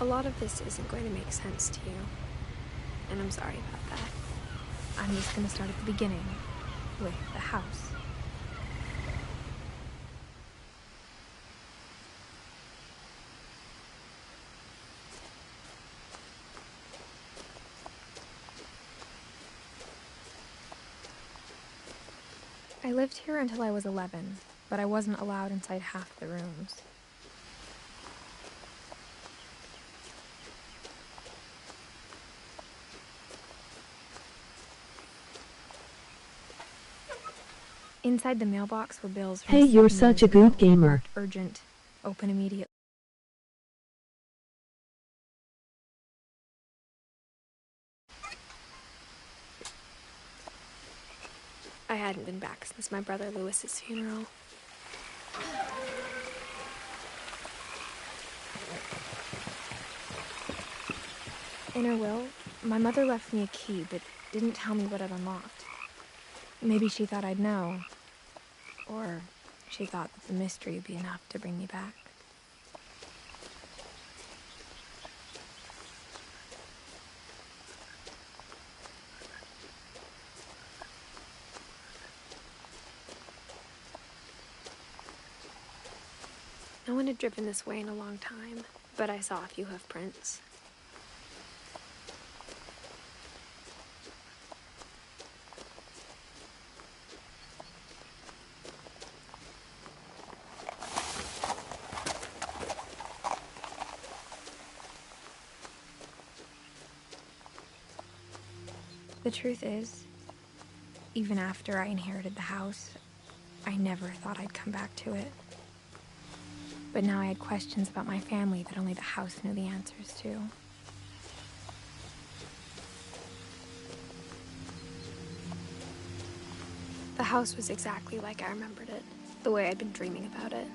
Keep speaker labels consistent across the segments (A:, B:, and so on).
A: A lot of this isn't going to make sense to you, and I'm sorry about that.
B: I'm just gonna start at the beginning, with the house. I lived here until I was 11, but I wasn't allowed inside half the rooms. Inside the mailbox were bills from
C: Hey, you're
B: 7
C: such a
B: years
C: good
B: ago.
C: gamer.
B: Urgent. Open immediately.
A: I hadn't been back since my brother Lewis's funeral.
B: In her will, my mother left me a key, but didn't tell me what it unlocked. Maybe she thought I'd know. Or she thought that the mystery would be enough to bring me back.
A: No one had driven this way in a long time, but I saw a few hoof prints.
B: The truth is, even after I inherited the house, I never thought I'd come back to it. But now I had questions about my family that only the house knew the answers to.
A: The house was exactly like I remembered it, the way I'd been dreaming about it.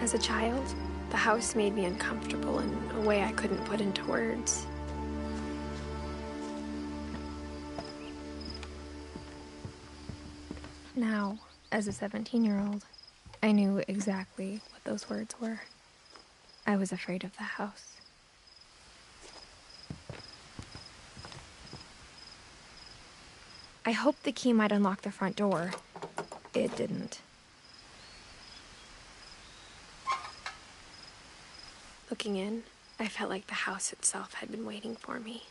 A: As a child, the house made me uncomfortable in a way I couldn't put into words.
B: Now, as a 17-year-old, I knew exactly what those words were. I was afraid of the house. I hoped the key might unlock the front door. It didn't.
A: Looking in, I felt like the house itself had been waiting for me.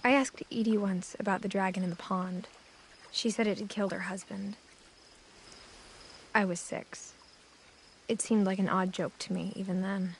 B: I asked Edie once about the dragon in the pond. She said it had killed her husband. I was 6. It seemed like an odd joke to me, even then.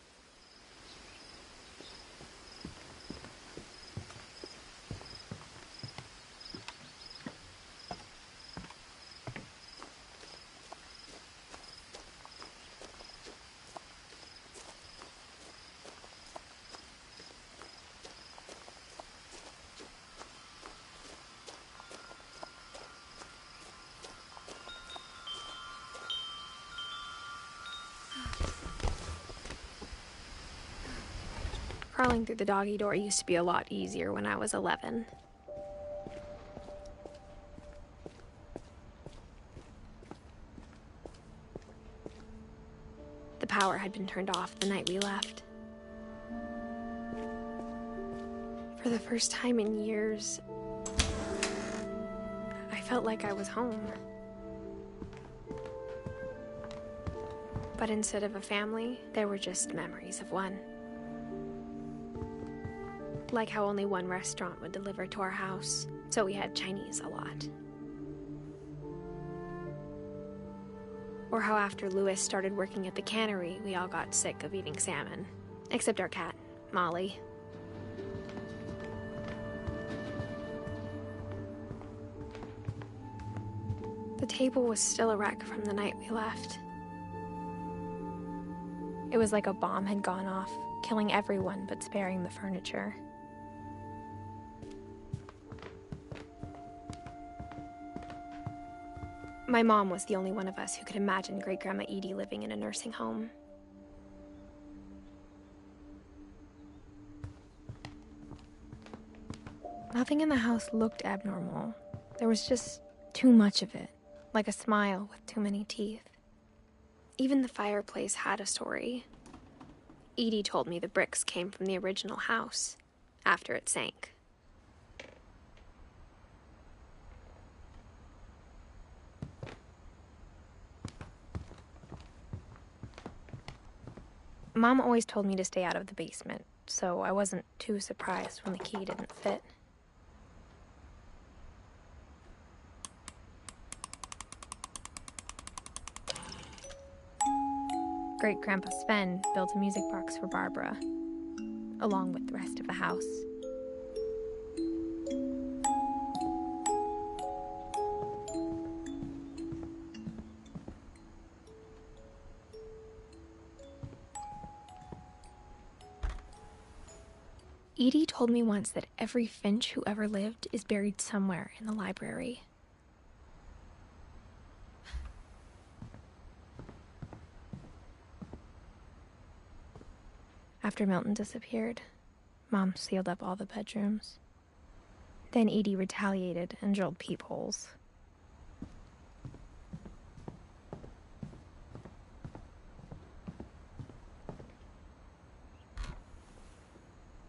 A: Crawling through the doggy door used to be a lot easier when I was 11. The power had been turned off the night we left. For the first time in years, I felt like I was home. But instead of a family, there were just memories of one. Like how only one restaurant would deliver to our house, so we had Chinese a lot. Or how after Lewis started working at the cannery, we all got sick of eating salmon. Except our cat, Molly. The table was still a wreck from the night we left. It was like a bomb had gone off, killing everyone but sparing the furniture. My mom was the only one of us who could imagine Great-Grandma Edie living in a nursing home.
B: Nothing in the house looked abnormal. There was just too much of it, like a smile with too many teeth.
A: Even the fireplace had a story. Edie told me the bricks came from the original house, after it sank.
B: Mom always told me to stay out of the basement, so I wasn't too surprised when the key didn't fit. Great-Grandpa Sven built a music box for Barbara, along with the rest of the house. Edie told me once that every Finch who ever lived is buried somewhere in the library. After Milton disappeared, Mom sealed up all the bedrooms. Then Edie retaliated and drilled peepholes.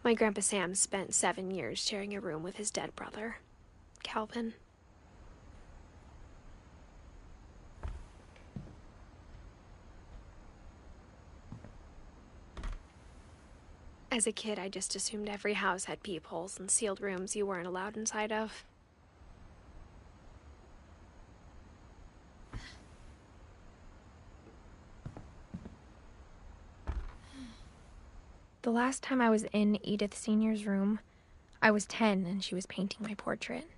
A: My Grandpa Sam spent 7 years sharing a room with his dead brother, Calvin. As a kid, I just assumed every house had peepholes and sealed rooms you weren't allowed inside of.
B: The last time I was in Edith Sr.'s room, I was 10 and she was painting my portrait.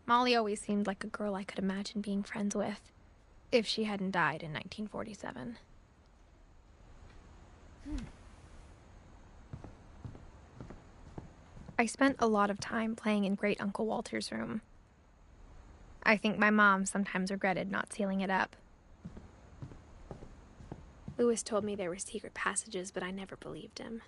B: Molly always seemed like a girl I could imagine being friends with, if she hadn't died in 1947. I spent a lot of time playing in Great Uncle Walter's room. I think my mom sometimes regretted not sealing it up.
A: Louis told me there were secret passages, but I never believed him.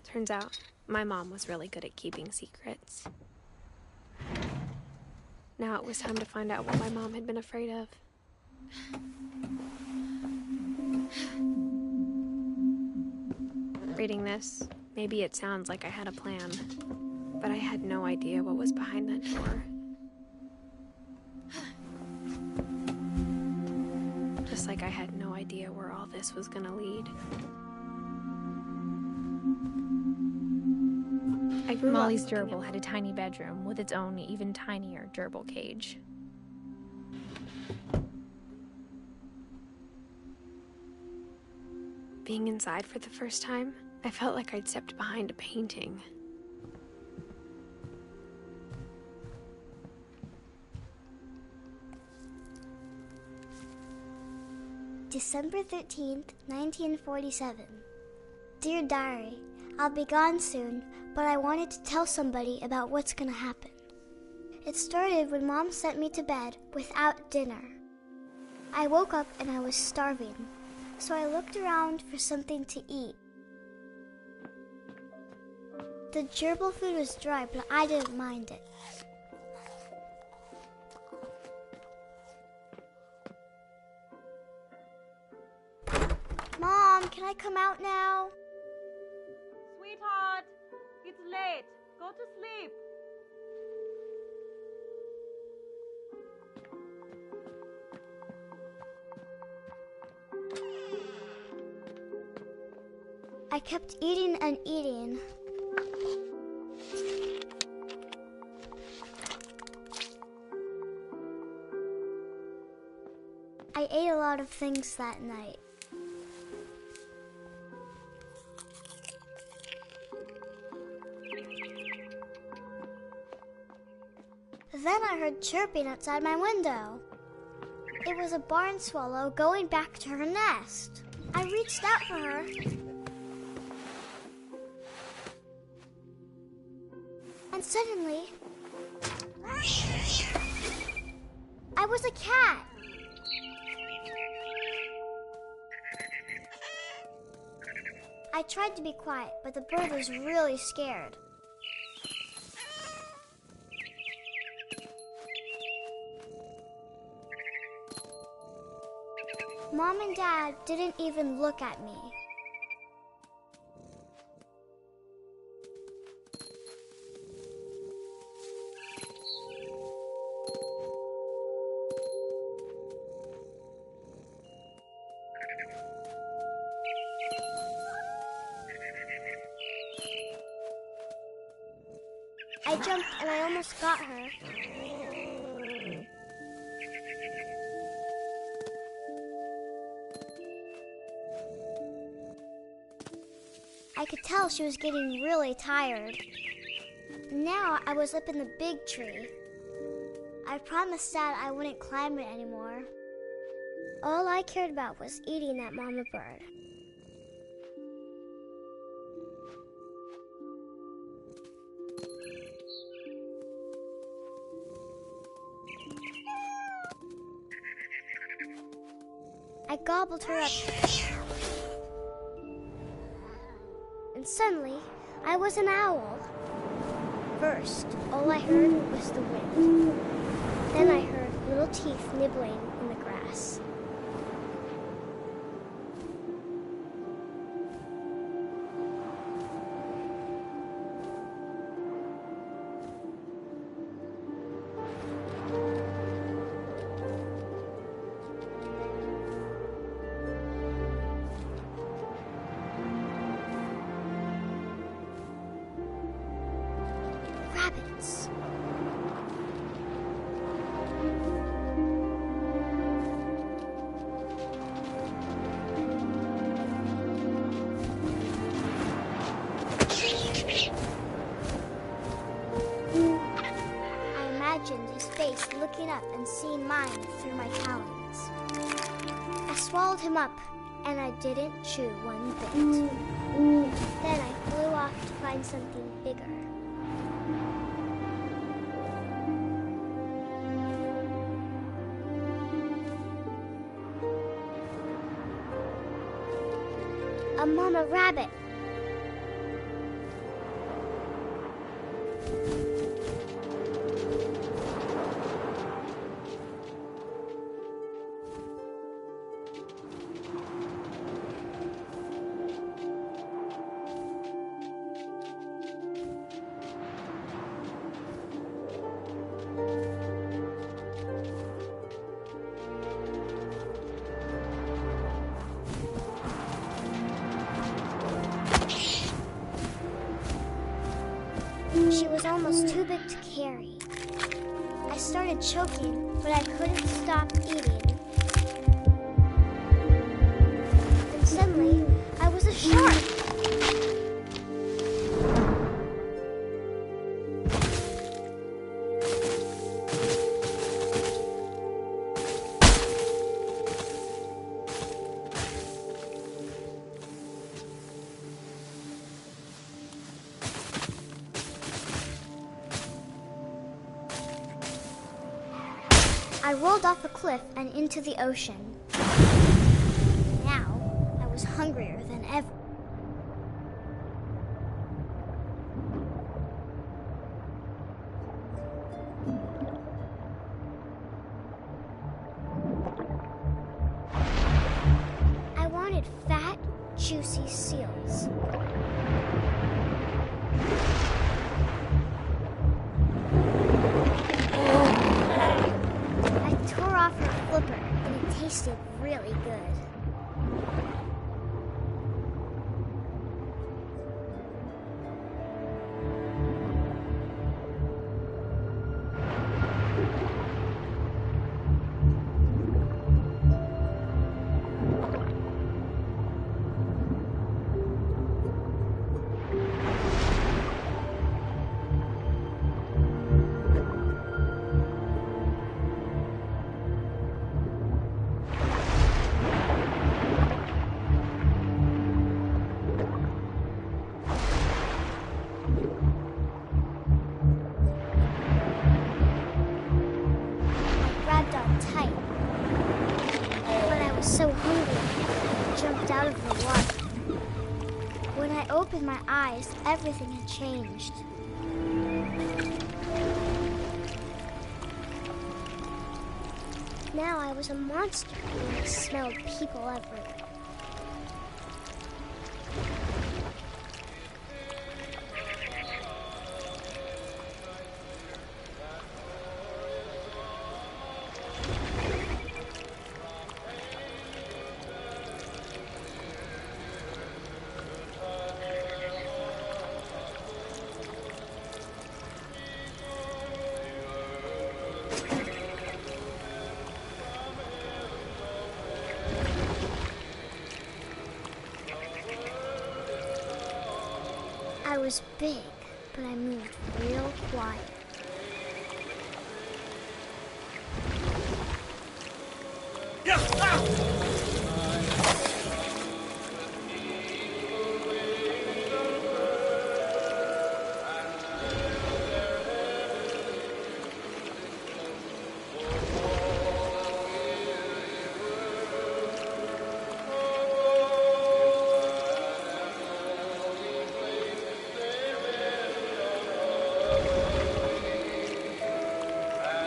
A: Turns out, my mom was really good at keeping secrets. Now it was time to find out what my mom had been afraid of. Reading this, maybe it sounds like I had a plan, but I had no idea what was behind that door. Just like I had no idea where all this was gonna lead.
B: Molly's gerbil had a tiny bedroom with its own even tinier gerbil cage.
A: Being inside for the first time, I felt like I'd stepped behind a painting.
C: December 13th, 1947. Dear Diary, I'll be gone soon, but I wanted to tell somebody about what's gonna happen. It started when Mom sent me to bed without dinner. I woke up and I was starving, so I looked around for something to eat. The gerbil food was dry, but I didn't mind it. Mom, can I come out now?
D: Sweetheart, it's late. Go to sleep.
C: I kept eating and eating. I ate a lot of things that night. Then I heard chirping outside my window. It was a barn swallow going back to her nest. I reached out for her. And suddenly, I was a cat. I tried to be quiet, but the bird was really scared. Mom and Dad didn't even look at me. I jumped and I almost got her. I could tell she was getting really tired. Now I was up in the big tree. I promised Dad I wouldn't climb it anymore. All I cared about was eating that mama bird. I gobbled her up. And suddenly, I was an owl. First, all I heard was the wind. Then I heard little teeth nibbling in the grass. Rabbits. I imagined his face looking up and seeing mine through my talons. I swallowed him up, and I didn't chew one bit. Then I flew off to find something bigger. A mama rabbit. She was almost too big to carry. I started choking, but I couldn't stop eating. And suddenly, I was a shark. I rolled off a cliff and into the ocean. Now, I was hungrier than ever. I wanted fat, juicy seals. Flipper, and it tasted really good. water. When I opened my eyes, everything had changed. Now I was a monster and I smelled people everywhere. I was big, but I moved real quiet.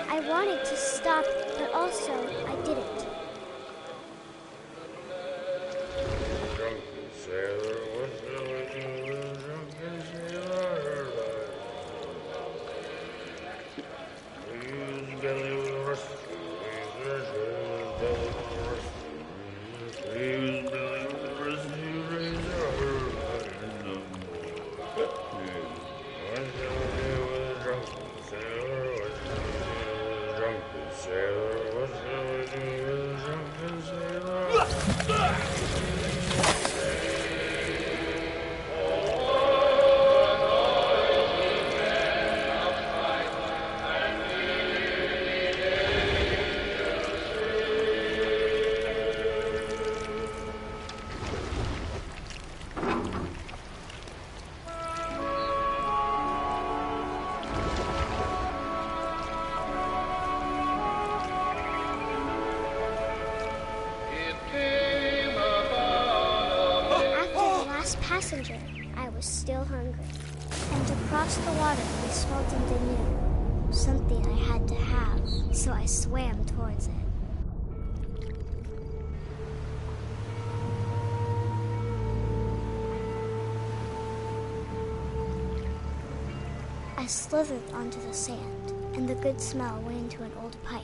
C: I wanted to stop, but also I didn't. Passenger, I was still hungry. And to cross the water, we smelled something new. Something I had to have, so I swam towards it. I slithered onto the sand, and the good smell went into an old pipe.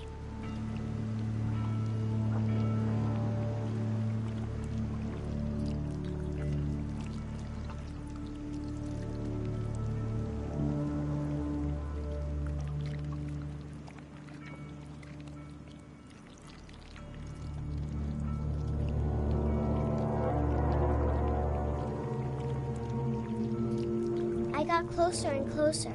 C: I got closer and closer.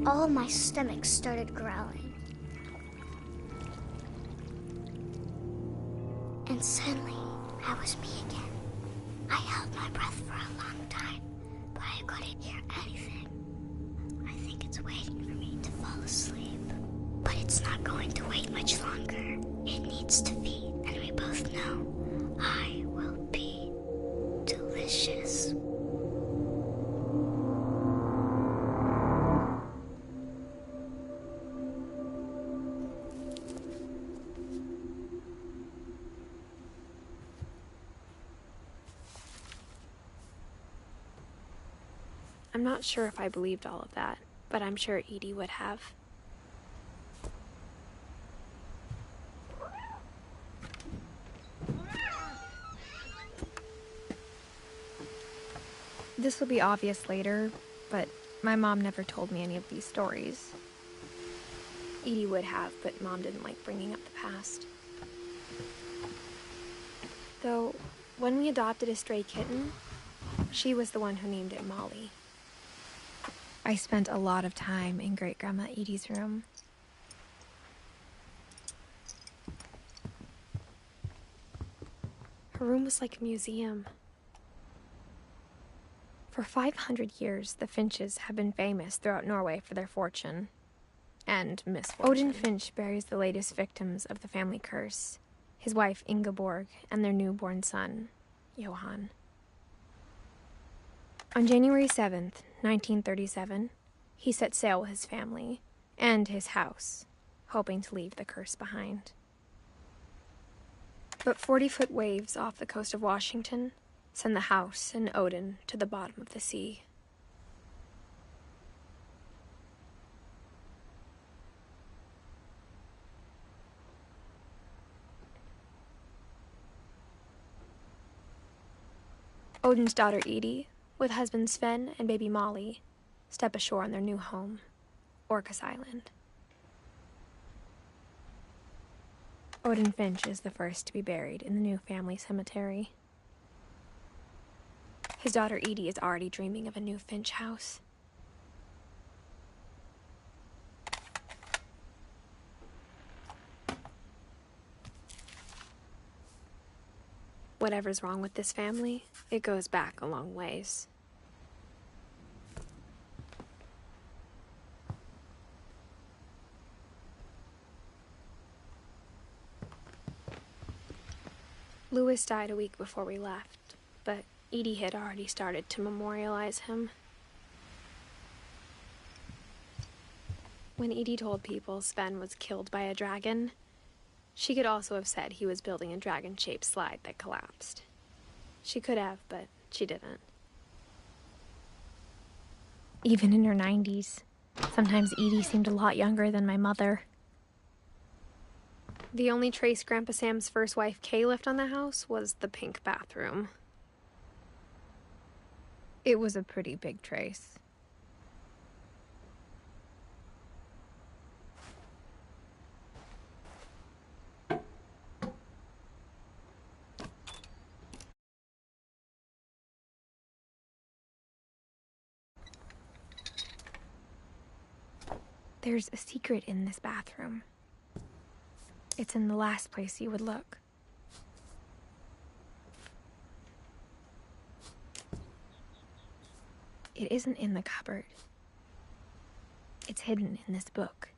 C: All of my stomach started growling. And suddenly, I was me again. I held my breath for a long time, but I couldn't hear anything. I think it's waiting for me to fall asleep. But it's not going to wait much longer. It needs to feed, and we both know I will be delicious.
A: I'm not sure if I believed all of that, but I'm sure Edie would have.
B: This will be obvious later, but my mom never told me any of these stories.
A: Edie would have, but Mom didn't like bringing up the past. Though, when we adopted a stray kitten, she was the one who named it Molly.
B: I spent a lot of time in Great-Grandma Edie's room.
A: Her room was like a museum. For 500 years, the Finches have been famous throughout Norway for their fortune and misfortune. Odin Finch buries the latest victims of the family curse, his wife Ingeborg and their newborn son, Johan. On January 7th, 1937, he set sail with his family and his house, hoping to leave the curse behind. But 40-foot waves off the coast of Washington send the house and Odin to the bottom of the sea. Odin's daughter Edith, with husband Sven and baby Molly, step ashore on their new home, Orcas Island. Odin Finch is the first to be buried in the new family cemetery. His daughter Edie is already dreaming of a new Finch house. Whatever's wrong with this family, it goes back a long ways. Louis died a week before we left, but Edie had already started to memorialize him. When Edie told people Sven was killed by a dragon, she could also have said he was building a dragon-shaped slide that collapsed. She could have, but she didn't. Even in her 90s, sometimes Edie seemed a lot younger than my mother. The only trace Grandpa Sam's first wife, Kay, left on the house was the pink bathroom. It was a pretty big trace. There's a secret in this bathroom. It's in the last place you would look. It isn't in the cupboard. It's hidden in this book.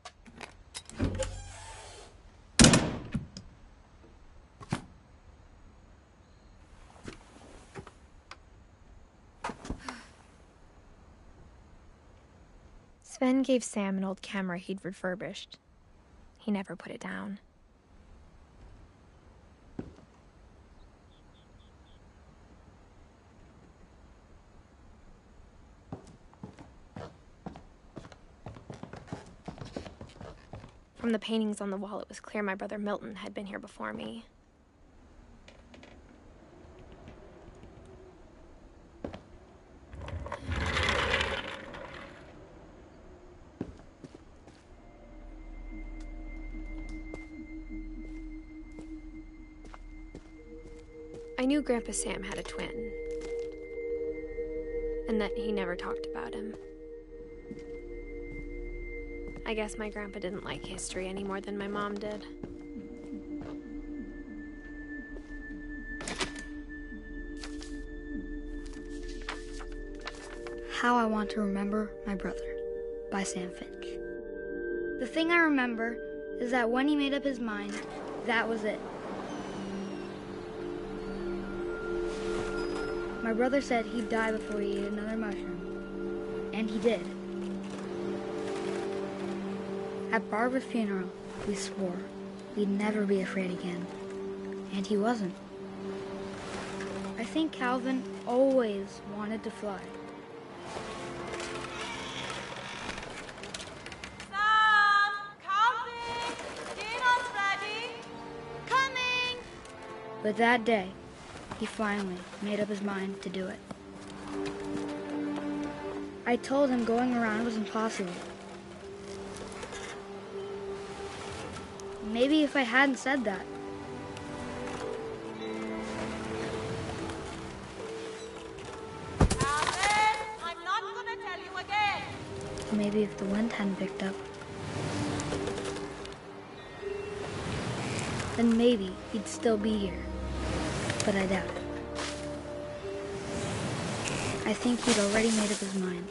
A: Sven gave Sam an old camera he'd refurbished. He never put it down. From the paintings on the wall, it was clear my brother Milton had been here before me. I knew Grandpa Sam had a twin, and that he never talked about him. I guess my grandpa didn't like history any more than my mom did.
E: How I Want to Remember My Brother by Sam Finch. The thing I remember is that when he made up his mind, that was it. My brother said he'd die before he ate another mushroom, and he did. At Barbara's funeral, we swore we'd never be afraid again, and he wasn't. I think Calvin always wanted to fly.
D: Sam! Calvin! Dinner's ready! Coming!
E: But that day, he finally made up his mind to do it. I told him going around was impossible. Maybe if I hadn't said that.
D: Calvin! I'm not gonna tell you again!
E: Maybe if the wind hadn't picked up. Then maybe he'd still be here. But I doubt it. I think he'd already made up his mind.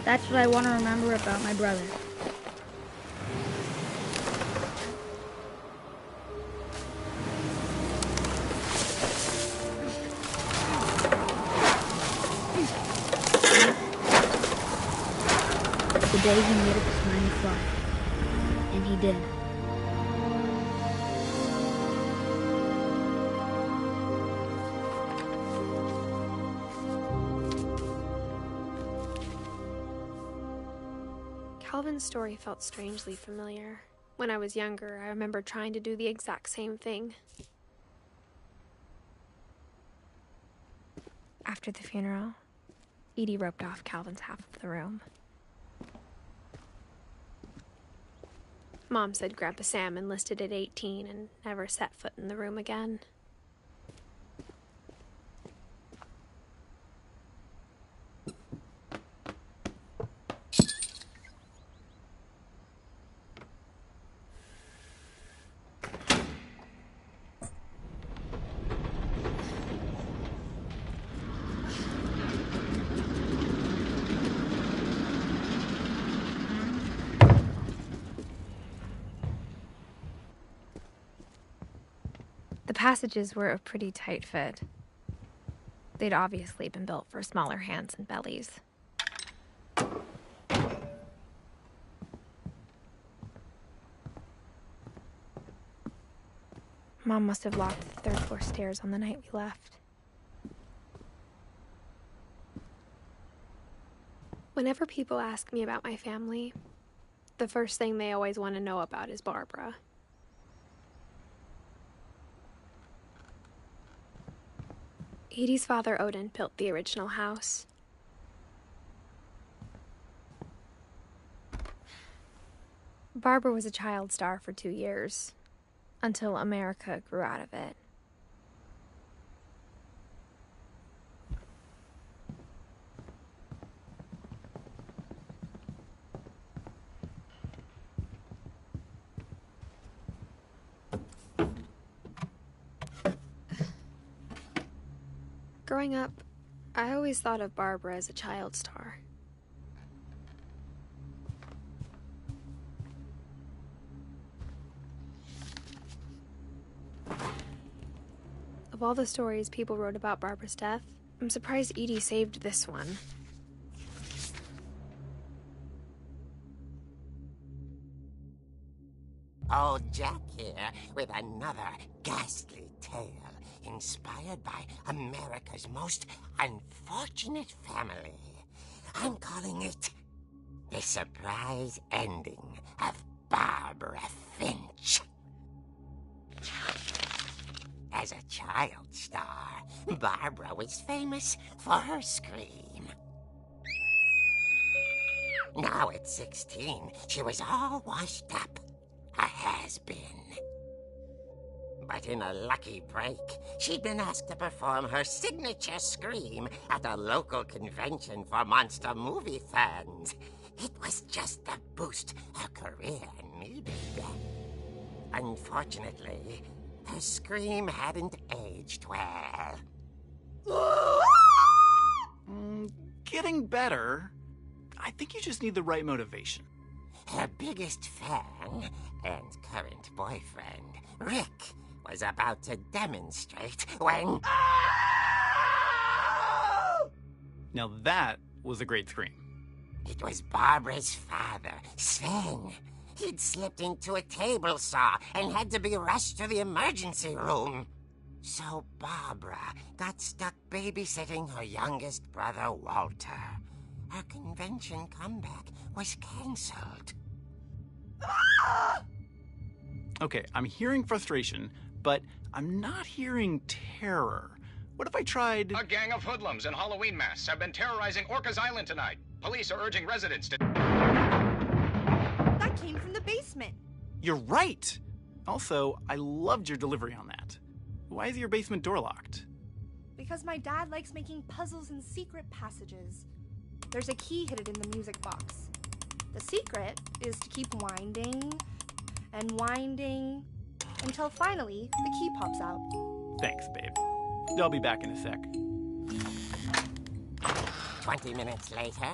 E: That's what I want to remember about my brother. The day he made up his mind to fly. And he did.
A: Calvin's story felt strangely familiar. When I was younger, I remember trying to do the exact same thing. After the funeral, Edie roped off Calvin's half of the room. Mom said Grandpa Sam enlisted at 18 and never set foot in the room again. The passages were a pretty tight fit. They'd obviously been built for smaller hands and bellies. Mom must have locked the third floor stairs on the night we left. Whenever people ask me about my family, the first thing they always want to know about is Barbara. Edie's father, Odin, built the original house. Barbara was a child star for 2 years, until America grew out of it. Growing up, I always thought of Barbara as a child star. Of all the stories people wrote about Barbara's death, I'm surprised Edie saved this one.
F: Old Jack here with another ghastly tale inspired by America's most unfortunate family. I'm calling it The Surprise Ending of Barbara Finch. As a child star, Barbara was famous for her scream. Now at 16, she was all washed up. A has-been. But in a lucky break, she'd been asked to perform her signature scream at a local convention for monster movie fans. It was just the boost her career needed. Unfortunately, her scream hadn't aged well.
G: Getting better. I think you just need the right motivation.
F: Her biggest fan and current boyfriend, Rick, was about to demonstrate when...
G: Now that was a great scream.
F: It was Barbara's father, Sven. He'd slipped into a table saw and had to be rushed to the emergency room. So Barbara got stuck babysitting her youngest brother, Walter. Her convention comeback was cancelled.
G: Okay, I'm hearing frustration, but I'm not hearing terror. What if I tried...
H: A gang of hoodlums in Halloween masks have been terrorizing Orcas Island tonight. Police are urging residents to...
D: That came from the basement.
G: You're right! Also, I loved your delivery on that. Why is your basement door locked?
D: Because my dad likes making puzzles and secret passages. There's a key hidden in the music box. The secret is to keep winding and winding until finally the key pops out.
G: Thanks, babe. I'll be back in a sec.
F: 20 minutes later,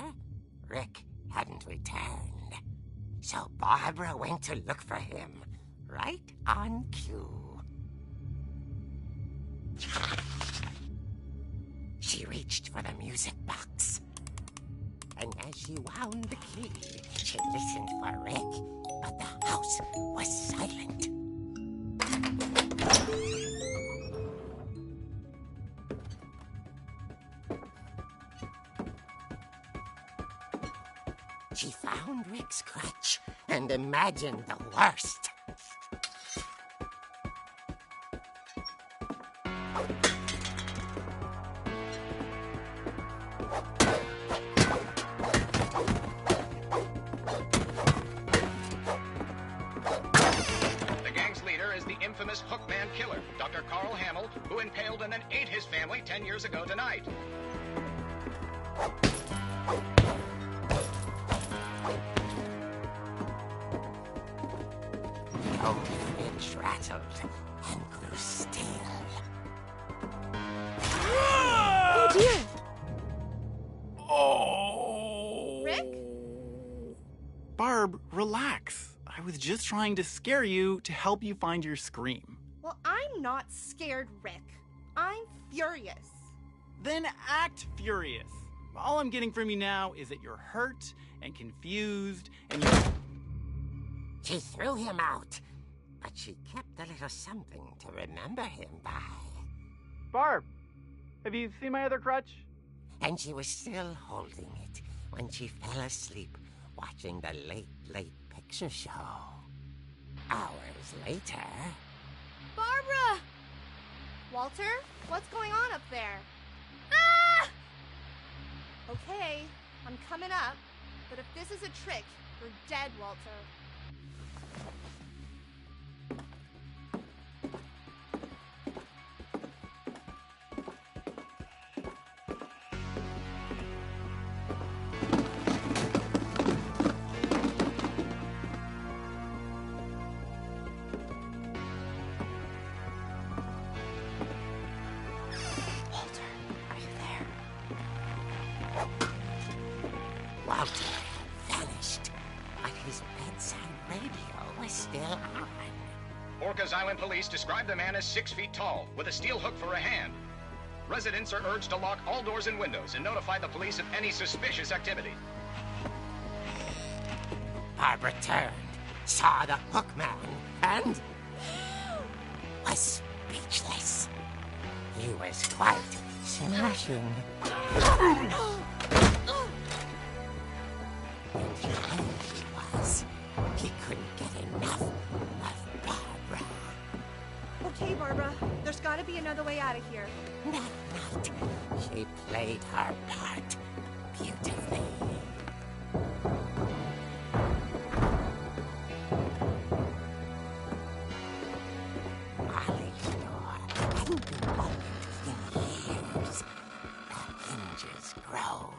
F: Rick hadn't returned. So Barbara went to look for him, right on cue. She reached for the music box. And as she wound the key, she listened for Rick, but the house was silent. She found Rick's crutch and imagined the worst.
H: The gang's leader is the infamous Hookman killer, Dr. Carl Hamill, who impaled and then ate his family 10 years ago tonight.
F: Old Finch rattled and grew still.
A: Oh, dear!
G: Oh!
D: Rick?
G: Barb, relax. I was just trying to scare you to help you find your scream.
D: Well, I'm not scared, Rick. I'm furious.
G: Then act furious. All I'm getting from you now is that you're hurt and confused and you're...
F: She threw him out, but she kept a little something to remember him by.
G: Barb, have you seen my other crutch?
F: And she was still holding it when she fell asleep watching the late picture show. Hours later...
D: Barbara! Walter, what's going on up there? Ah! Okay, I'm coming up, but if this is a trick, you're dead, Walter.
F: Walter vanished, but his bedside radio was still on.
H: Orcas Island police describe the man as 6 feet tall, with a steel hook for a hand. Residents are urged to lock all doors and windows and notify the police of any suspicious activity.
F: Barbara turned, saw the hookman, and was speechless. He was quite smashing. And there he was. He couldn't get enough of Barbara.
D: Okay, Barbara, there's gotta be another way out of here.
F: That night, she played her part beautifully. Molly Lenore hadn't been opened in years. The hinges groaned.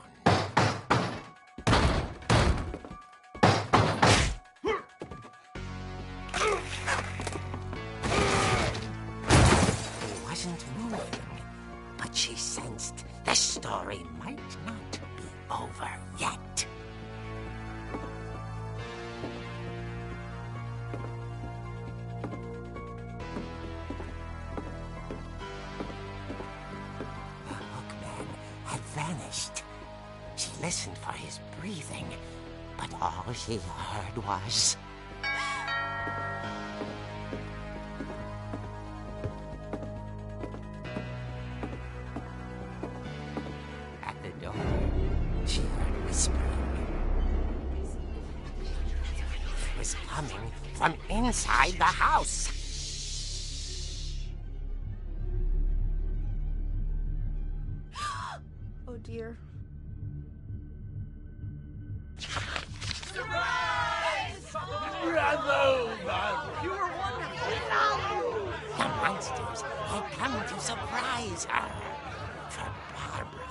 F: He wasn't moving, but she sensed the story might not be over yet. The hookman had vanished. She listened for his breathing, but all she heard was... At the door, she heard whispering. It was coming from inside the house.
D: Oh dear.
F: The monsters had come to surprise her. For Barbara,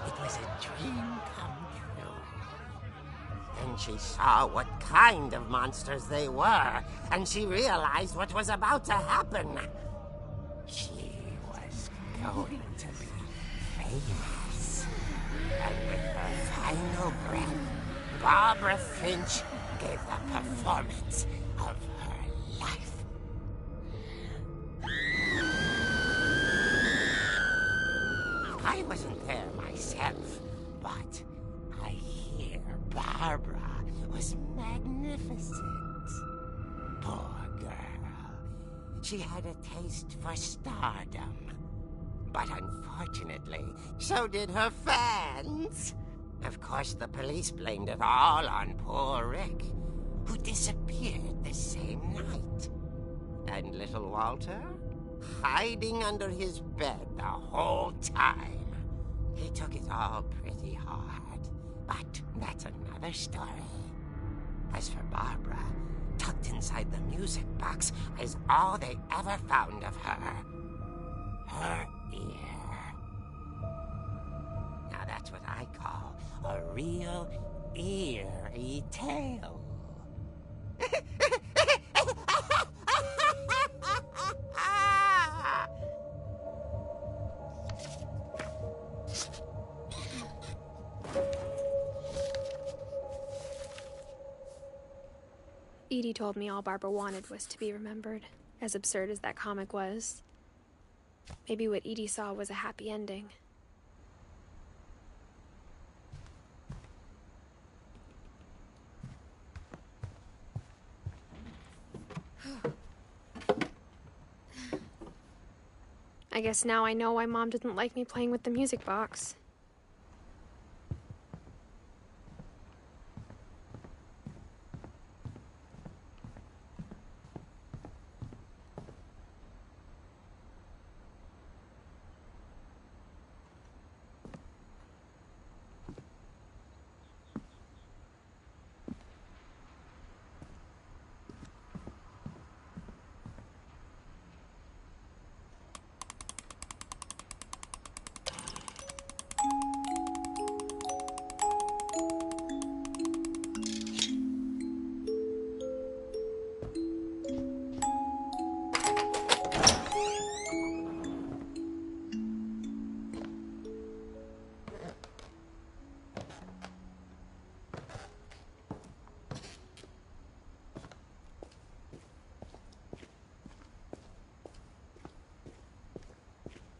F: it was a dream come true. Then she saw what kind of monsters they were, and she realized what was about to happen. She was going to be famous. And with her final breath, Barbara Finch gave the performance of her life. I wasn't there myself, but I hear Barbara was magnificent. Poor girl. She had a taste for stardom. But unfortunately, so did her fans. Of course, the police blamed it all on poor Rick, who disappeared the same night. And little Walter? Hiding under his bed the whole time. He took it all pretty hard, but that's another story. As for Barbara, tucked inside the music box is all they ever found of her. Her ear. Now that's what I call a real eerie tale.
A: Edie told me all Barbara wanted was to be remembered, as absurd as that comic was. Maybe what Edie saw was a happy ending. I guess now I know why Mom didn't like me playing with the music box.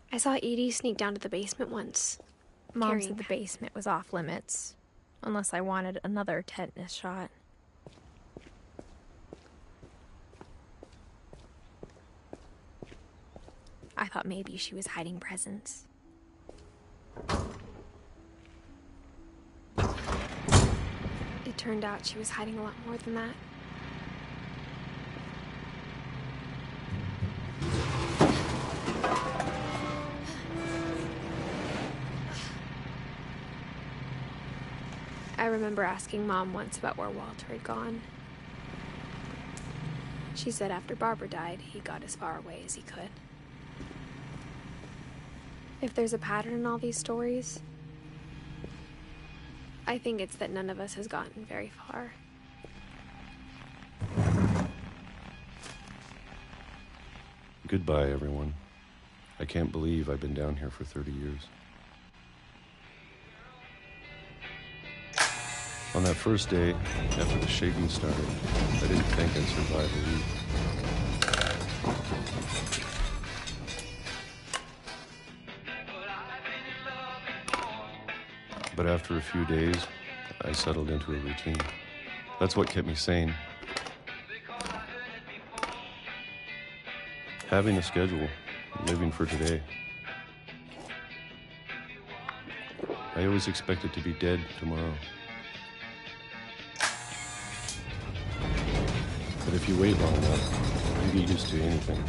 A: I saw Edie sneak down to the basement once.
B: Mom said the basement was off limits, unless I wanted another tetanus shot. I thought maybe she was hiding presents.
A: It turned out she was hiding a lot more than that. I remember asking Mom once about where Walter had gone. She said after Barbara died, he got as far away as he could. If there's a pattern in all these stories, I think it's that none of us has gotten very far.
I: Goodbye, everyone. I can't believe I've been down here for 30 years. On that first day, after the shaking started, I didn't think I'd survive a week. But after a few days, I settled into a routine. That's what kept me sane. Having a schedule, living for today. I always expected to be dead tomorrow. But if you wait long enough, you get used to anything.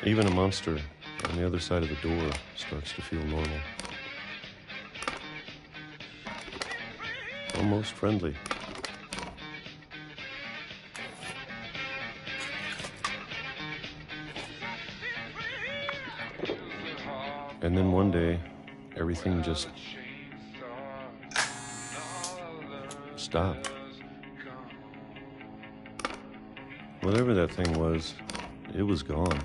I: Even a monster on the other side of the door starts to feel normal. Almost friendly. And then one day, everything just stopped. Whatever that thing was, it was gone.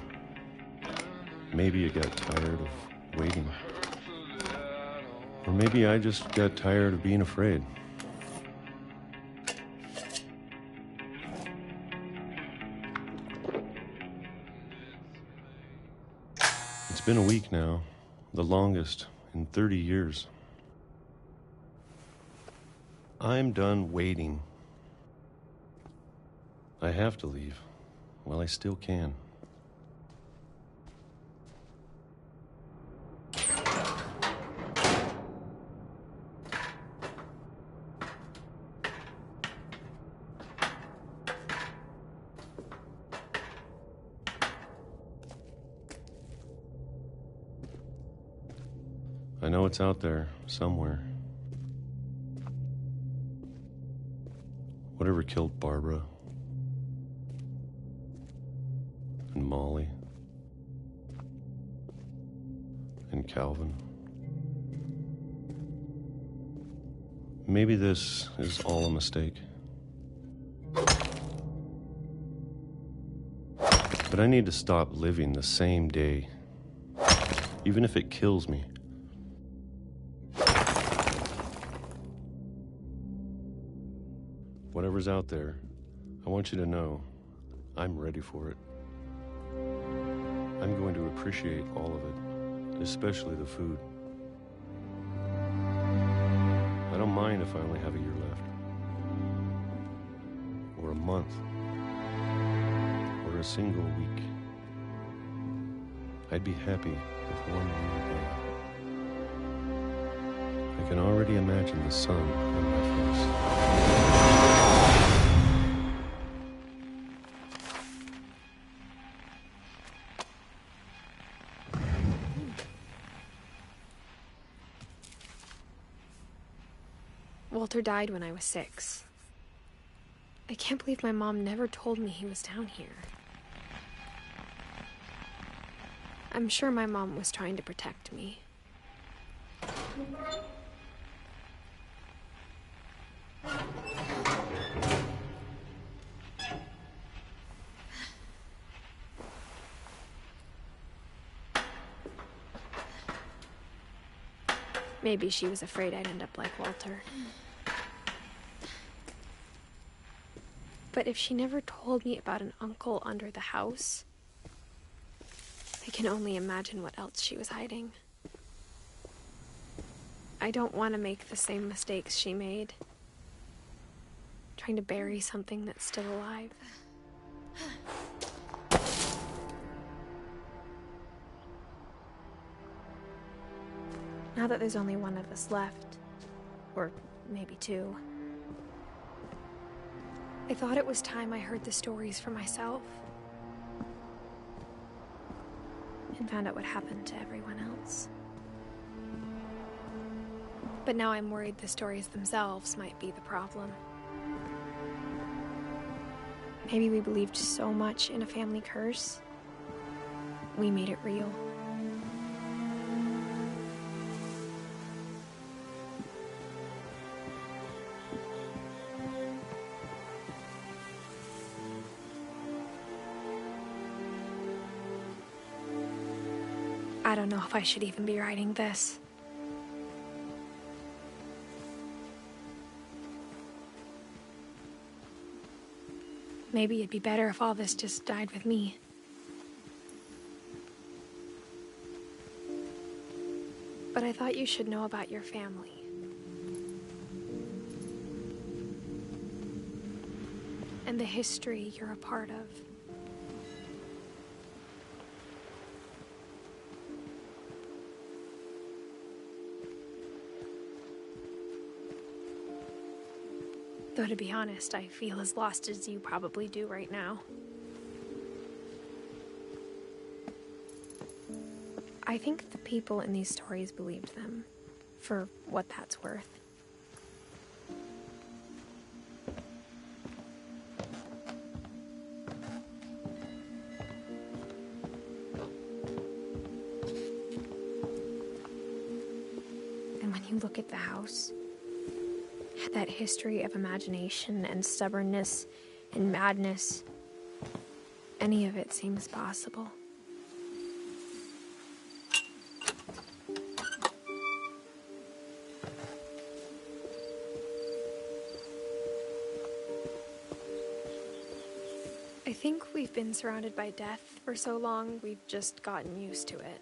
I: Maybe it got tired of waiting. Or maybe I just got tired of being afraid. It's been a week now, the longest in 30 years. I'm done waiting. I have to leave while I still can. I know it's out there, somewhere. Whatever killed Barbara and Molly and Calvin. Maybe this is all a mistake. But I need to stop living the same day, even if it kills me. Whatever's out there, I want you to know I'm ready for it. I'm going to appreciate all of it, especially the food. I don't mind if I only have a year left, or a month, or a single week. I'd be happy with one more day. I can already imagine the sun on my face.
A: Walter died when I was 6. I can't believe my mom never told me he was down here. I'm sure my mom was trying to protect me. Maybe she was afraid I'd end up like Walter. But if she never told me about an uncle under the house, I can only imagine what else she was hiding. I don't want to make the same mistakes she made, trying to bury something that's still alive. Now that there's only one of us left, or maybe 2, I thought it was time I heard the stories for myself and found out what happened to everyone else. But now I'm worried the stories themselves might be the problem. Maybe we believed so much in a family curse, we made it real. I don't know if I should even be writing this. Maybe it'd be better if all this just died with me. But I thought you should know about your family. And the history you're a part of. Though to be honest, I feel as lost as you probably do right now. I think the people in these stories believed them, for what that's worth. And when you look at the house, that history of imagination and stubbornness and madness, any of it seems possible. I think we've been surrounded by death for so long, we've just gotten used to it.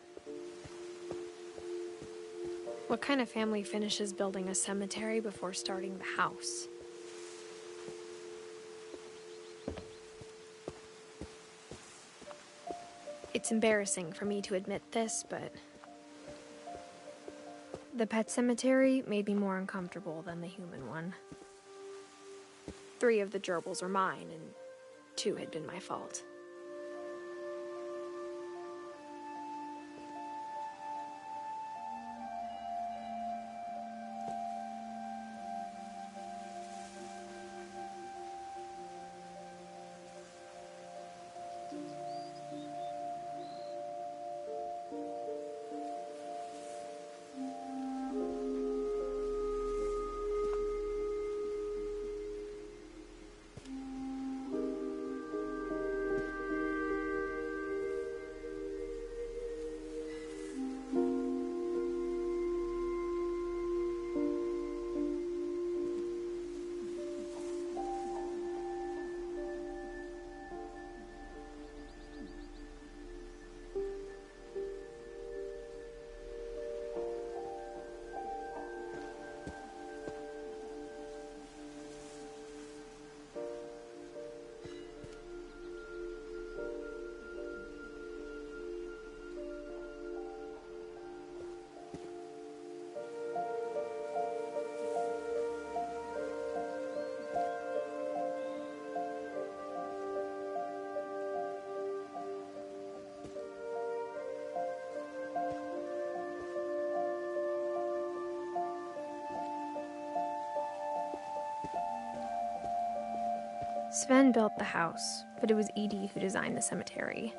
A: What kind of family finishes building a cemetery before starting the house? It's embarrassing for me to admit this, but the pet cemetery made me more uncomfortable than the human one. 3 of the gerbils were mine, and 2 had been my fault. Sven built the house, but it was Edie who designed the cemetery.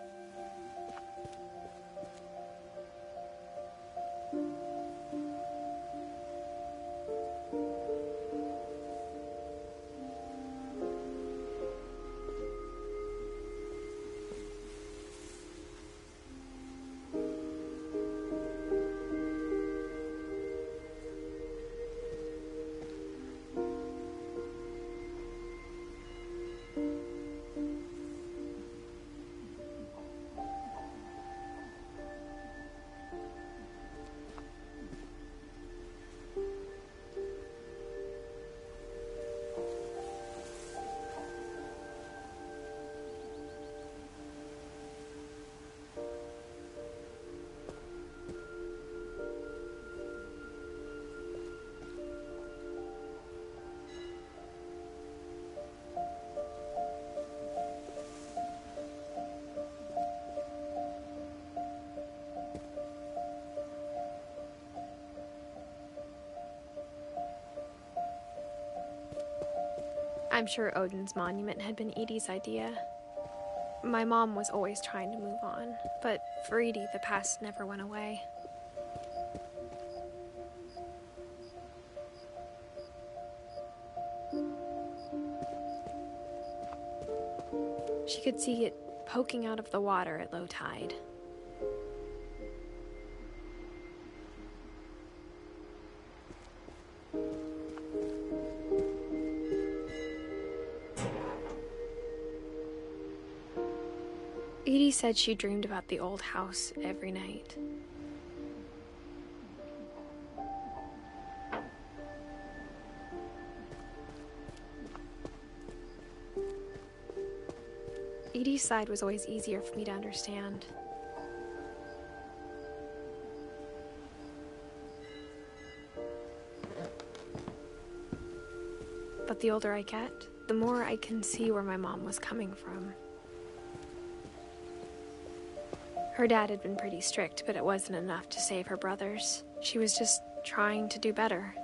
A: I'm sure Odin's monument had been Edie's idea. My mom was always trying to move on, but for Edie, the past never went away. She could see it poking out of the water at low tide. Edie said she dreamed about the old house every night. Edie's side was always easier for me to understand. But the older I get, the more I can see where my mom was coming from. Her dad had been pretty strict, but it wasn't enough to save her brothers. She was just trying to do better.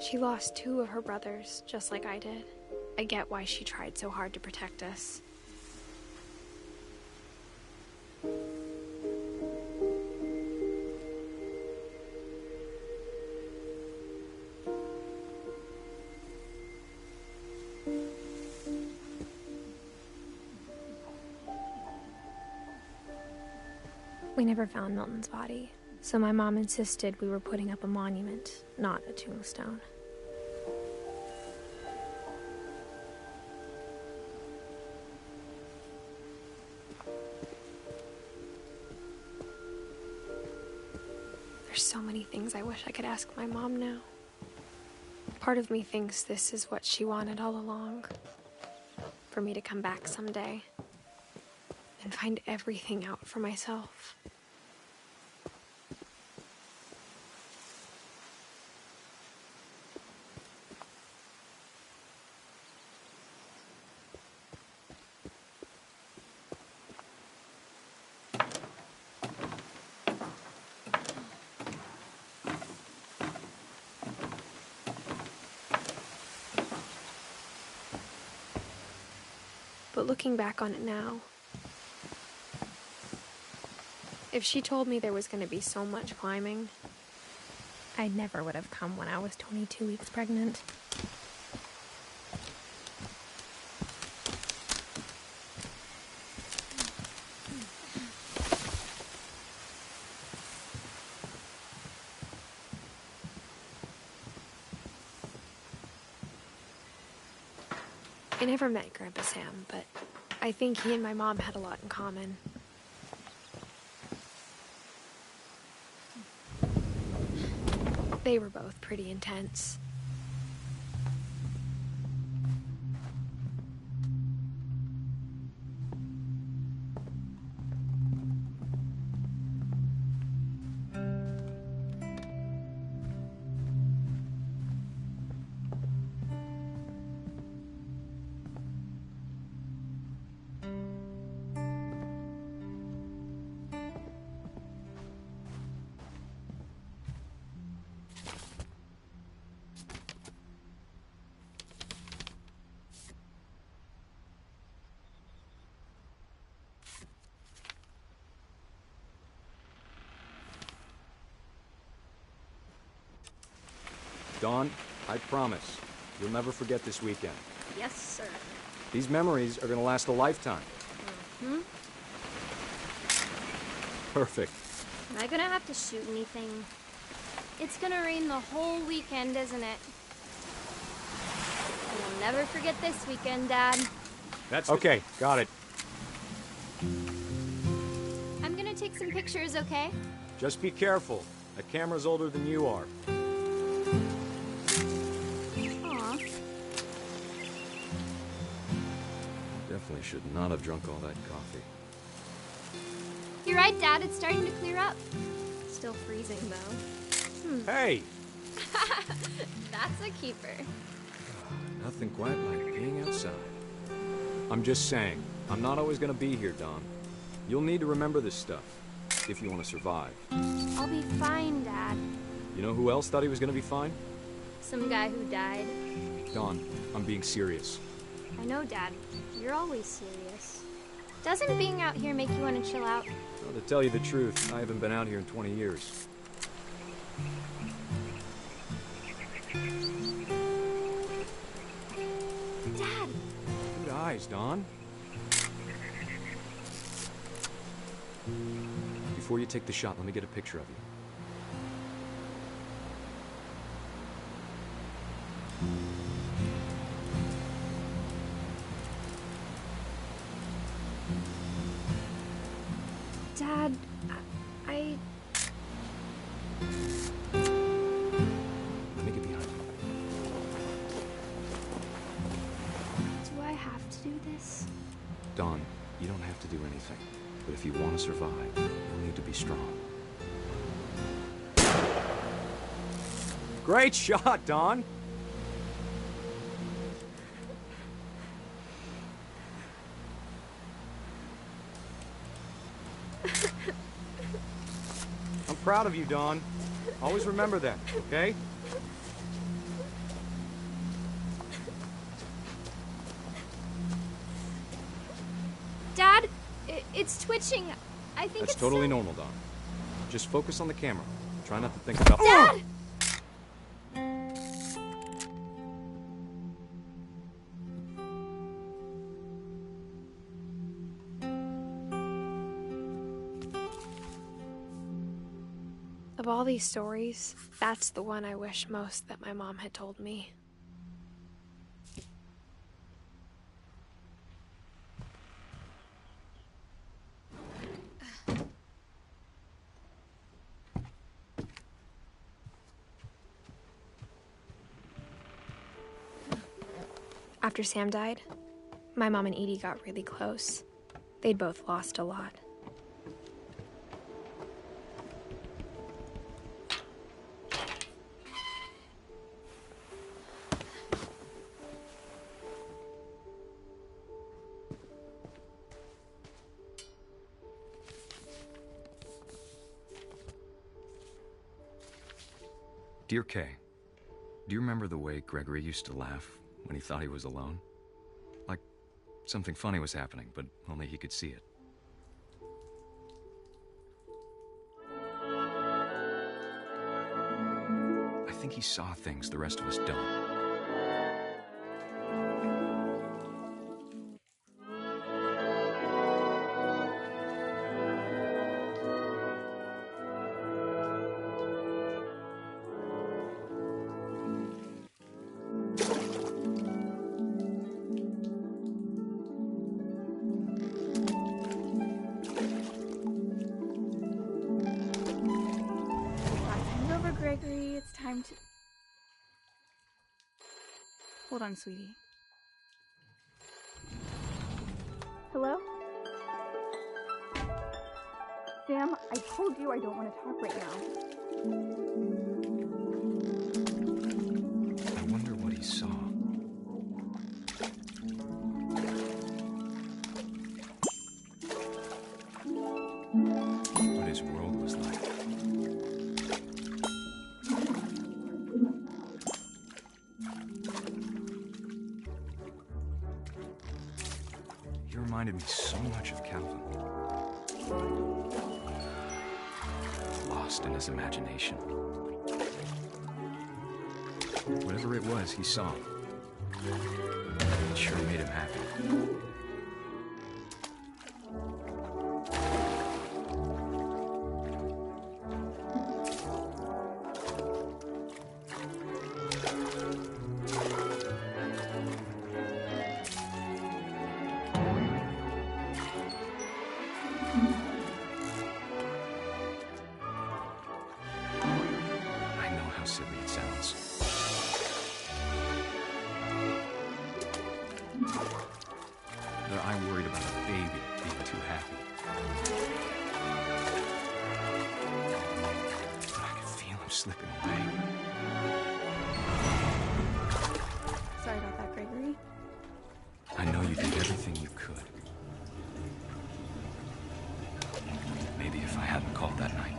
A: She lost 2 of her brothers, just like I did. I get why she tried so hard to protect us. We never found Milton's body, so my mom insisted we were putting up a monument, not a tombstone. There's so many things I wish I could ask my mom now. Part of me thinks this is what she wanted all along. For me to come back someday and find everything out for myself. But looking back on it now, if she told me there was going to be so much climbing, I never would have come when I was 22 weeks pregnant. I never met Grandpa Sam, but I think he and my mom had a lot in common. They were both pretty intense.
J: Dawn, I promise, you'll never forget this weekend.
B: Yes, sir.
J: These memories are gonna last a lifetime.
B: Mm-hmm.
J: Perfect.
B: Am I gonna have to shoot anything? It's gonna rain the whole weekend, isn't it? You'll never forget this weekend, Dad.
J: That's okay, got it.
B: I'm gonna take some pictures, okay?
J: Just be careful. That camera's older than you are.
B: Aw.
J: Definitely should not have drunk all that coffee.
B: You're right, Dad. It's starting to clear up. Still freezing, though.
J: Hey!
B: That's a keeper.
J: Nothing quite like being outside. I'm just saying, I'm not always gonna be here, Dawn. You'll need to remember this stuff, if you want to survive.
B: I'll be fine, Dad.
J: You know who else thought he was gonna be fine?
B: Some guy who died.
J: Dawn, I'm being serious.
B: I know, Dad. You're always serious. Doesn't being out here make you want to chill out?
J: Well, to tell you the truth, I haven't been out here in 20 years.
B: Dad!
J: Good eyes, Dawn. Before you take the shot, let me get a picture of you.
A: Dad, I...
J: Let me get behind you.
B: Do I have to do this?
J: Dawn, you don't have to do anything. But if you want to survive, you'll need to be strong. Great shot, Dawn! I'm proud of you, Dawn. Always remember that, okay?
A: It's twitching. I think
J: That's
A: it's
J: totally normal, Don. Just focus on the camera. Try not to think about—
A: Dad! Of all these stories, that's the one I wish most that my mom had told me. After Sam died, my mom and Edie got really close. They'd both lost a lot.
J: Dear Kay, do you remember the way Gregory used to laugh when he thought he was alone? Like something funny was happening, but only he could see it. I think he saw things the rest of us don't.
K: Gregory, it's time to... Hold on, sweetie. Hello? Sam, I told you I don't want to talk right now.
J: I wonder what he saw. What his world was like. Reminded me so much of Calvin. Lost in his imagination. Whatever it was he saw, it sure made him happy. How silly it sounds. That I worried about a baby being too happy. But I could feel him slipping away.
K: Sorry about that, Gregory.
J: I know you did everything you could. Maybe if I hadn't called that night.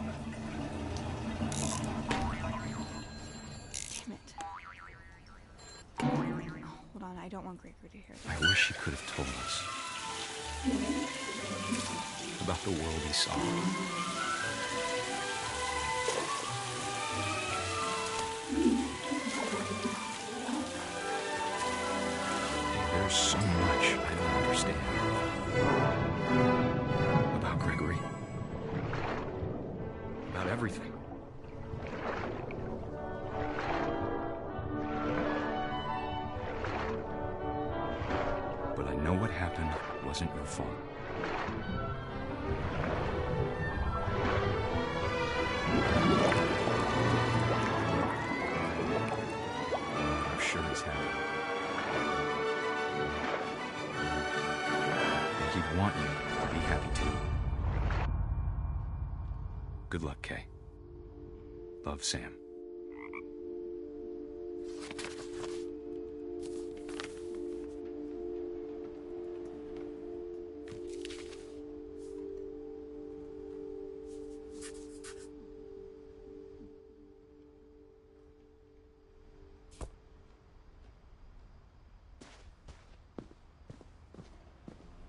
K: Hold on, I don't want Gregory to hear this.
J: I wish he could have told us about the world he saw. There's so much I don't understand about Gregory, about everything. But I know what happened wasn't your fault. I'm sure he's happy. And he'd want you to be happy too. Good luck, Kay. Love, Sam.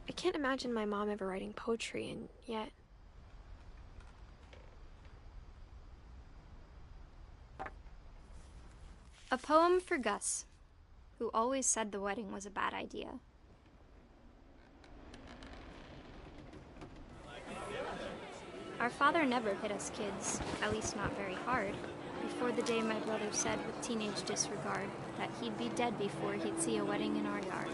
A: I can't imagine my mom ever writing poetry, and yet...
L: A poem for Gus, who always said the wedding was a bad idea. Our father never hit us kids, at least not very hard, before the day my brother said with teenage disregard that he'd be dead before he'd see a wedding in our yard.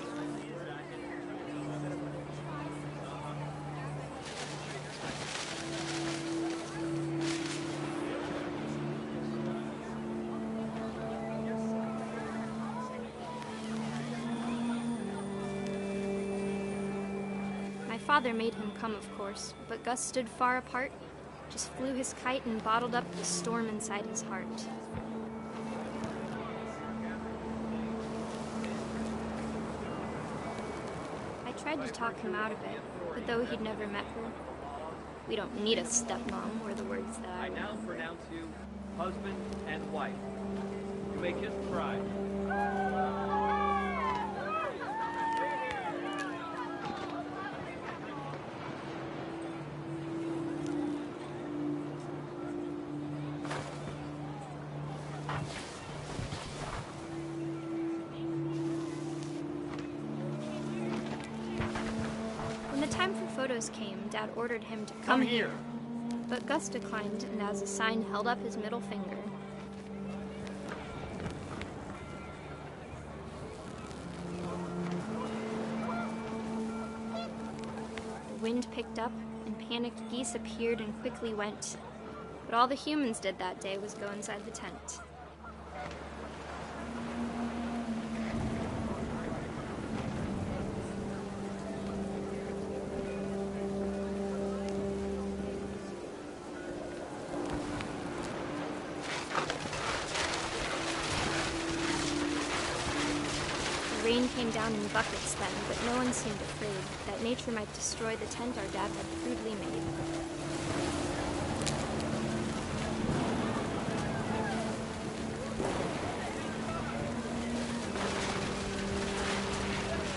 L: My father made him come, of course, but Gus stood far apart, just flew his kite and bottled up the storm inside his heart. I tried to talk him out of it, but though he'd never met her, we don't need a stepmom, were the words that I
M: now pronounce you husband and wife. You may kiss the bride.
L: When the time for photos came, Dad ordered him to come here. But Gus declined, and as a sign held up his middle finger. The wind picked up, and panicked geese appeared and quickly went. But all the humans did that day was go inside the tent. The rain came down in buckets then, but no one seemed afraid that nature might destroy the tent our dad had crudely made.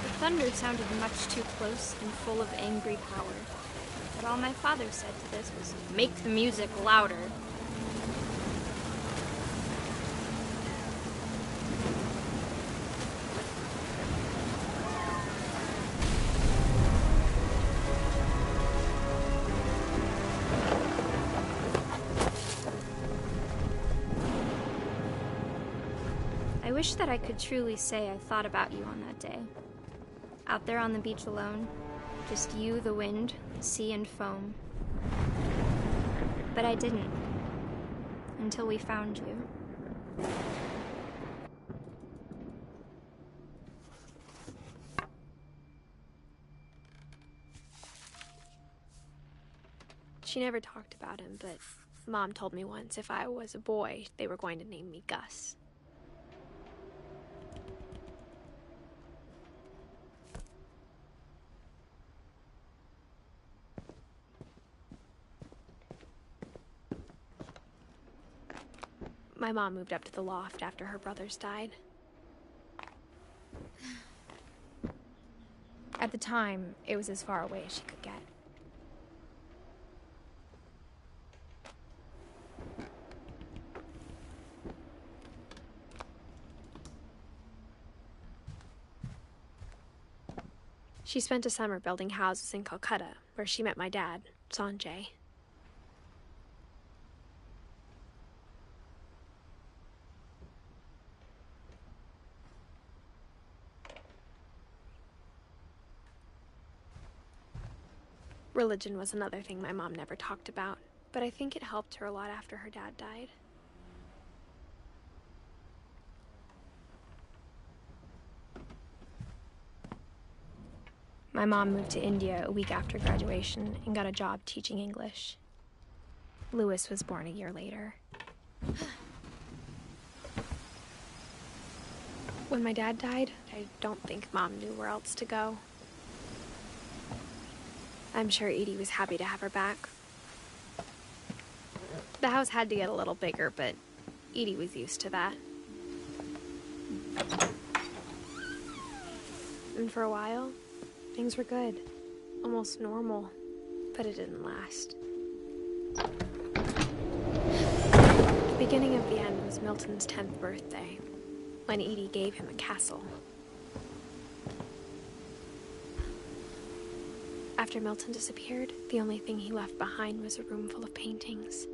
L: The thunder sounded much too close and full of angry power, but all my father said to this was, "Make the music louder." I wish that I could truly say I thought about you on that day. Out there on the beach alone, just you, the wind, the sea, and foam. But I didn't, until we found you.
A: She never talked about him, but Mom told me once if I was a boy, they were going to name me Gus. My mom moved up to the loft after her brothers died. At the time, it was as far away as she could get. She spent a summer building houses in Calcutta, where she met my dad, Sanjay. Religion was another thing my mom never talked about, but I think it helped her a lot after her dad died. My mom moved to India a week after graduation and got a job teaching English. Louis was born a year later. When my dad died, I don't think Mom knew where else to go. I'm sure Edie was happy to have her back. The house had to get a little bigger, but Edie was used to that. And for a while, things were good. almost normal, but it didn't last. The beginning of the end was Milton's 10th birthday, when Edie gave him a castle. After Milton disappeared, the only thing he left behind was a room full of paintings.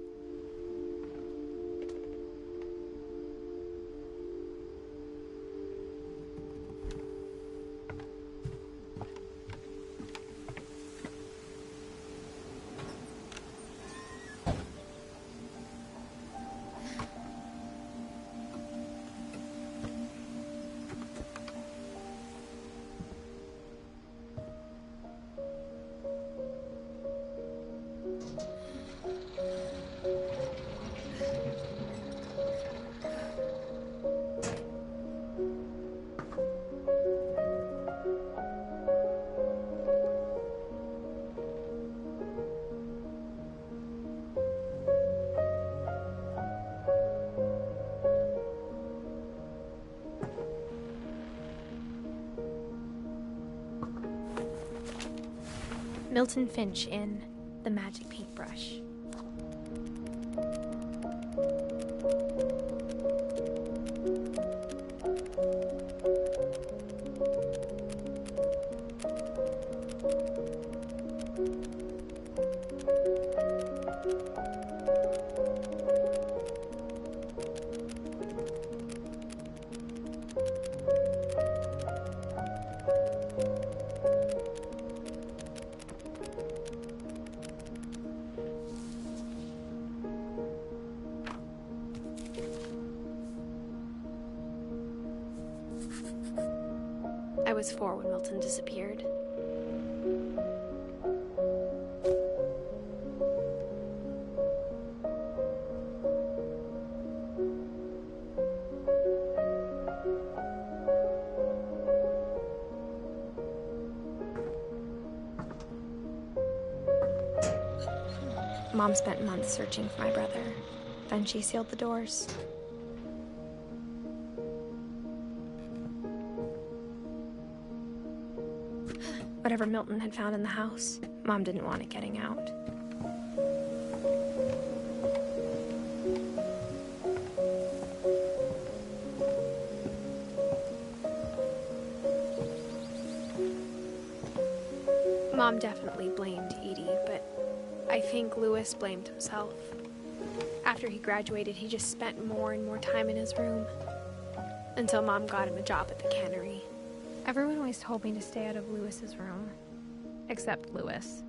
A: Milton Finch in The Magic Paintbrush. I was 4 when Milton disappeared. Mom spent months searching for my brother. Then she sealed the doors. Whatever Milton had found in the house, Mom didn't want it getting out. Mom definitely blamed Edie, but I think Louis blamed himself. After he graduated, he just spent more and more time in his room, until Mom got him a job at the cannery. Everyone always told me to stay out of Louis's room, except Louis.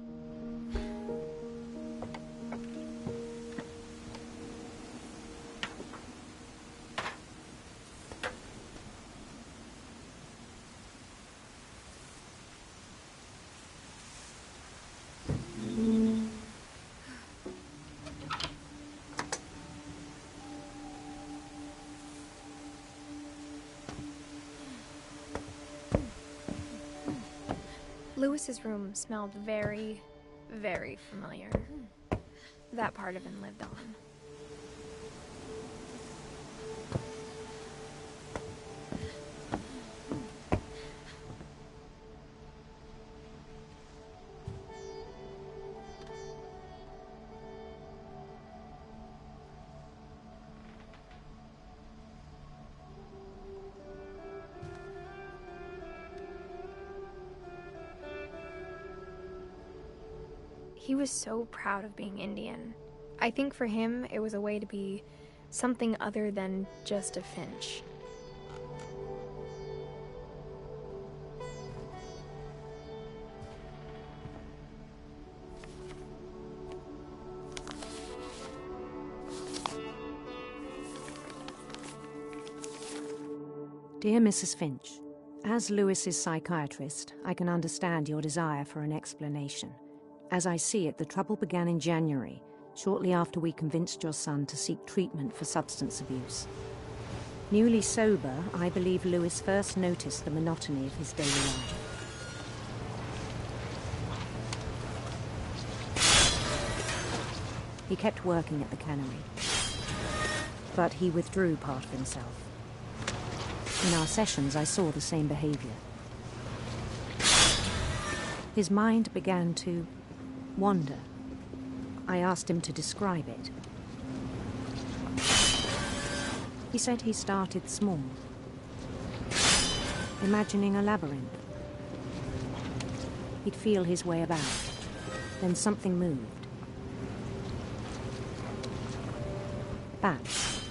A: Louis's room smelled very, very familiar. That part of him lived on. He was so proud of being Indian. I think for him, it was a way to be something other than just a Finch.
N: Dear Mrs. Finch, as Louis's psychiatrist, I can understand your desire for an explanation. As I see it, the trouble began in January, shortly after we convinced your son to seek treatment for substance abuse. Newly sober, I believe Louis first noticed the monotony of his daily life. He kept working at the cannery, but he withdrew part of himself. In our sessions, I saw the same behavior. His mind began to wander. I asked him to describe it. He said he started small, imagining a labyrinth. He'd feel his way about. Then something moved. Bats.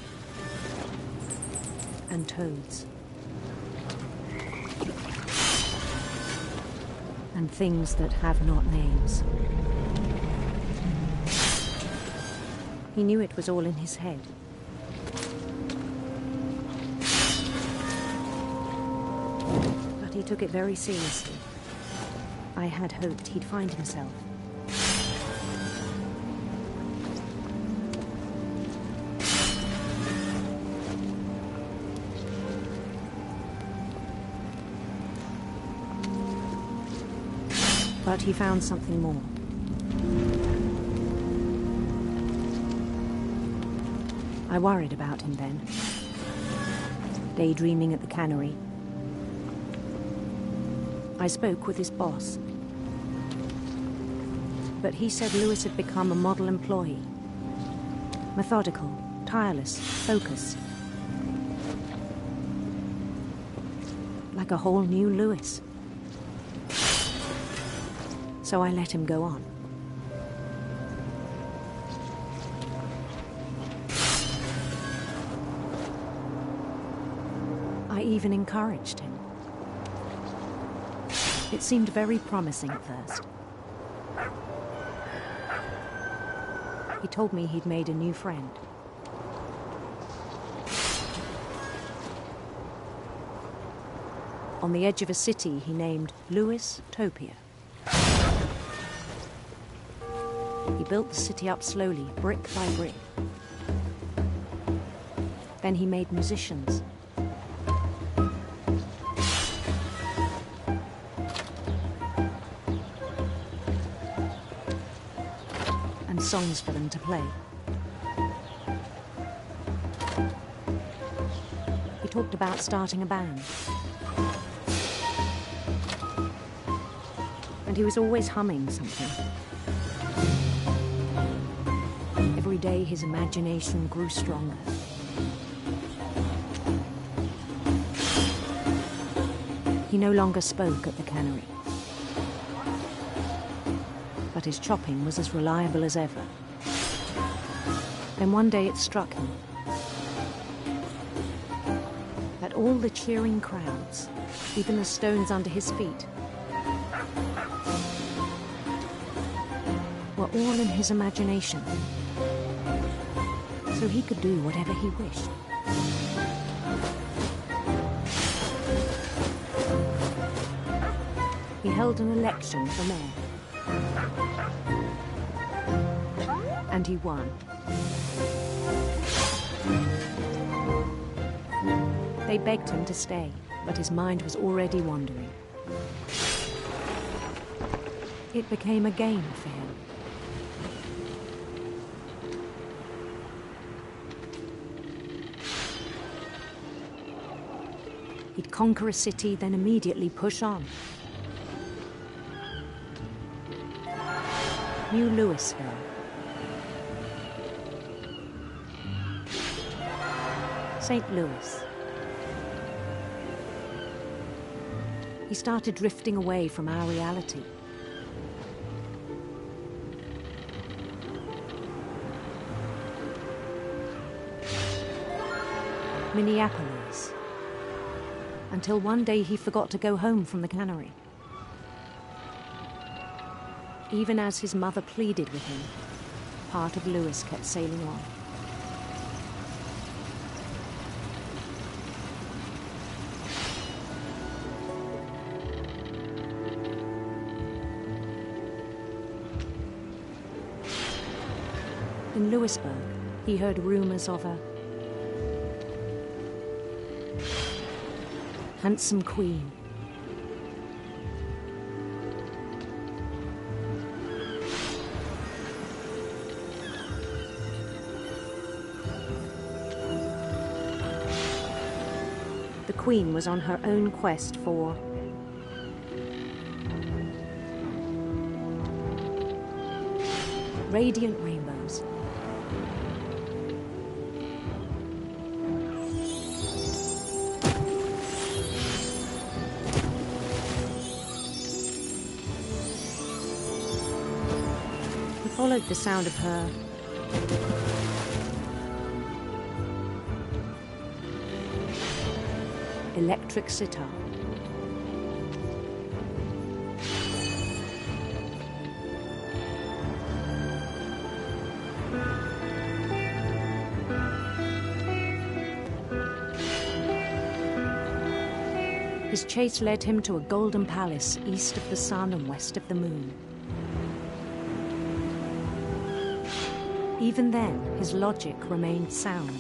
N: And toads. And things that have not names. He knew it was all in his head. But he took it very seriously. I had hoped he'd find himself. But he found something more. I worried about him then. Daydreaming at the cannery. I spoke with his boss. But he said Lewis had become a model employee. Methodical, tireless, focused. Like a whole new Lewis. So I let him go on. I even encouraged him. It seemed very promising at first. He told me he'd made a new friend. On the edge of a city he named Lewis Topia. He built the city up slowly, brick by brick. Then he made musicians. And songs for them to play. He talked about starting a band. And he was always humming something. Every day his imagination grew stronger. He no longer spoke at the cannery. But his chopping was as reliable as ever. Then one day it struck him that all the cheering crowds, even the stones under his feet, were all in his imagination. So he could do whatever he wished. He held an election for mayor. And he won. They begged him to stay, but his mind was already wandering. It became a game for him. He'd conquer a city, then immediately push on. New Louisville. St. Louis. He started drifting away from our reality. Minneapolis. Until one day he forgot to go home from the cannery. Even as his mother pleaded with him, part of Lewis kept sailing on. In Louisburg, he heard rumors of a handsome queen. The queen was on her own quest for radiant rainbows. He followed the sound of her electric sitar. His chase led him to a golden palace east of the sun and west of the moon. Even then, his logic remained sound.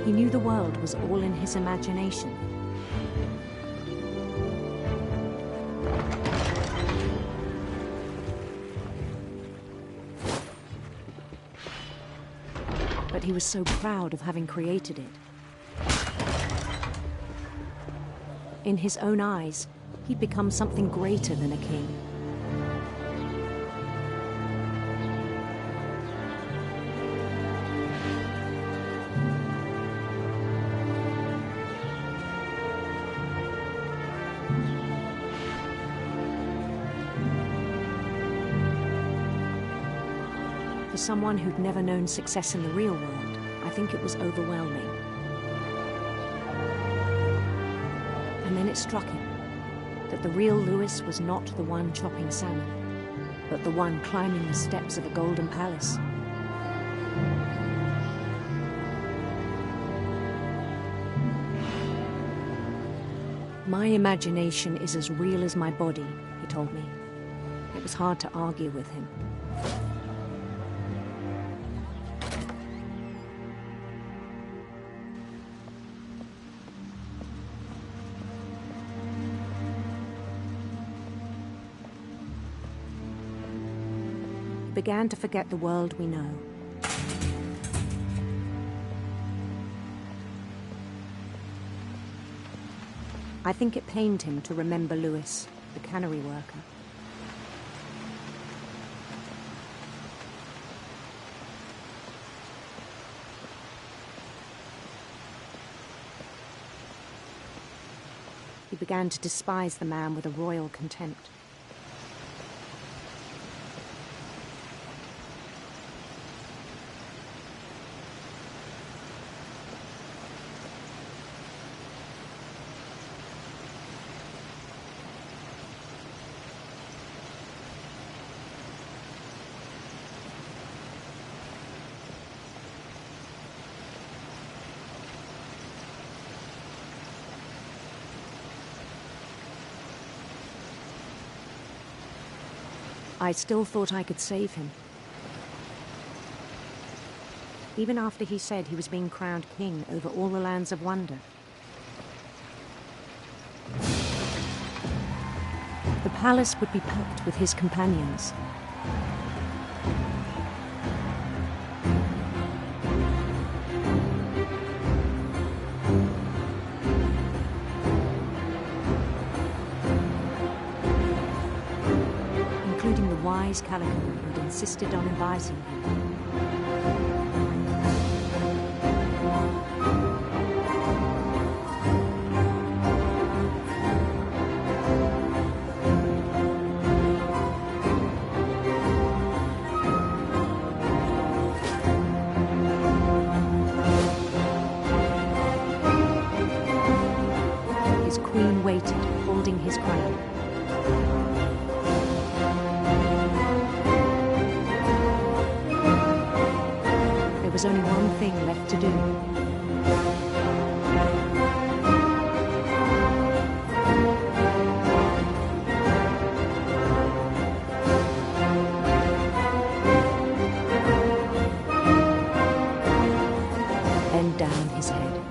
N: He knew the world was all in his imagination. But he was so proud of having created it. In his own eyes, he'd become something greater than a king. For someone who'd never known success in the real world, I think it was overwhelming. And then it struck him that the real Lewis was not the one chopping salmon, but the one climbing the steps of a golden palace. My imagination is as real as my body, he told me. It was hard to argue with him. Began to forget the world we know. I think it pained him to remember Lewis, the cannery worker. He began to despise the man with a royal contempt. I still thought I could save him. Even after he said he was being crowned king over all the lands of wonder. The palace would be packed with his companions. Wise Calico had insisted on advising him. His queen waited, holding his crown. There was only one thing left to do. Bend down his head.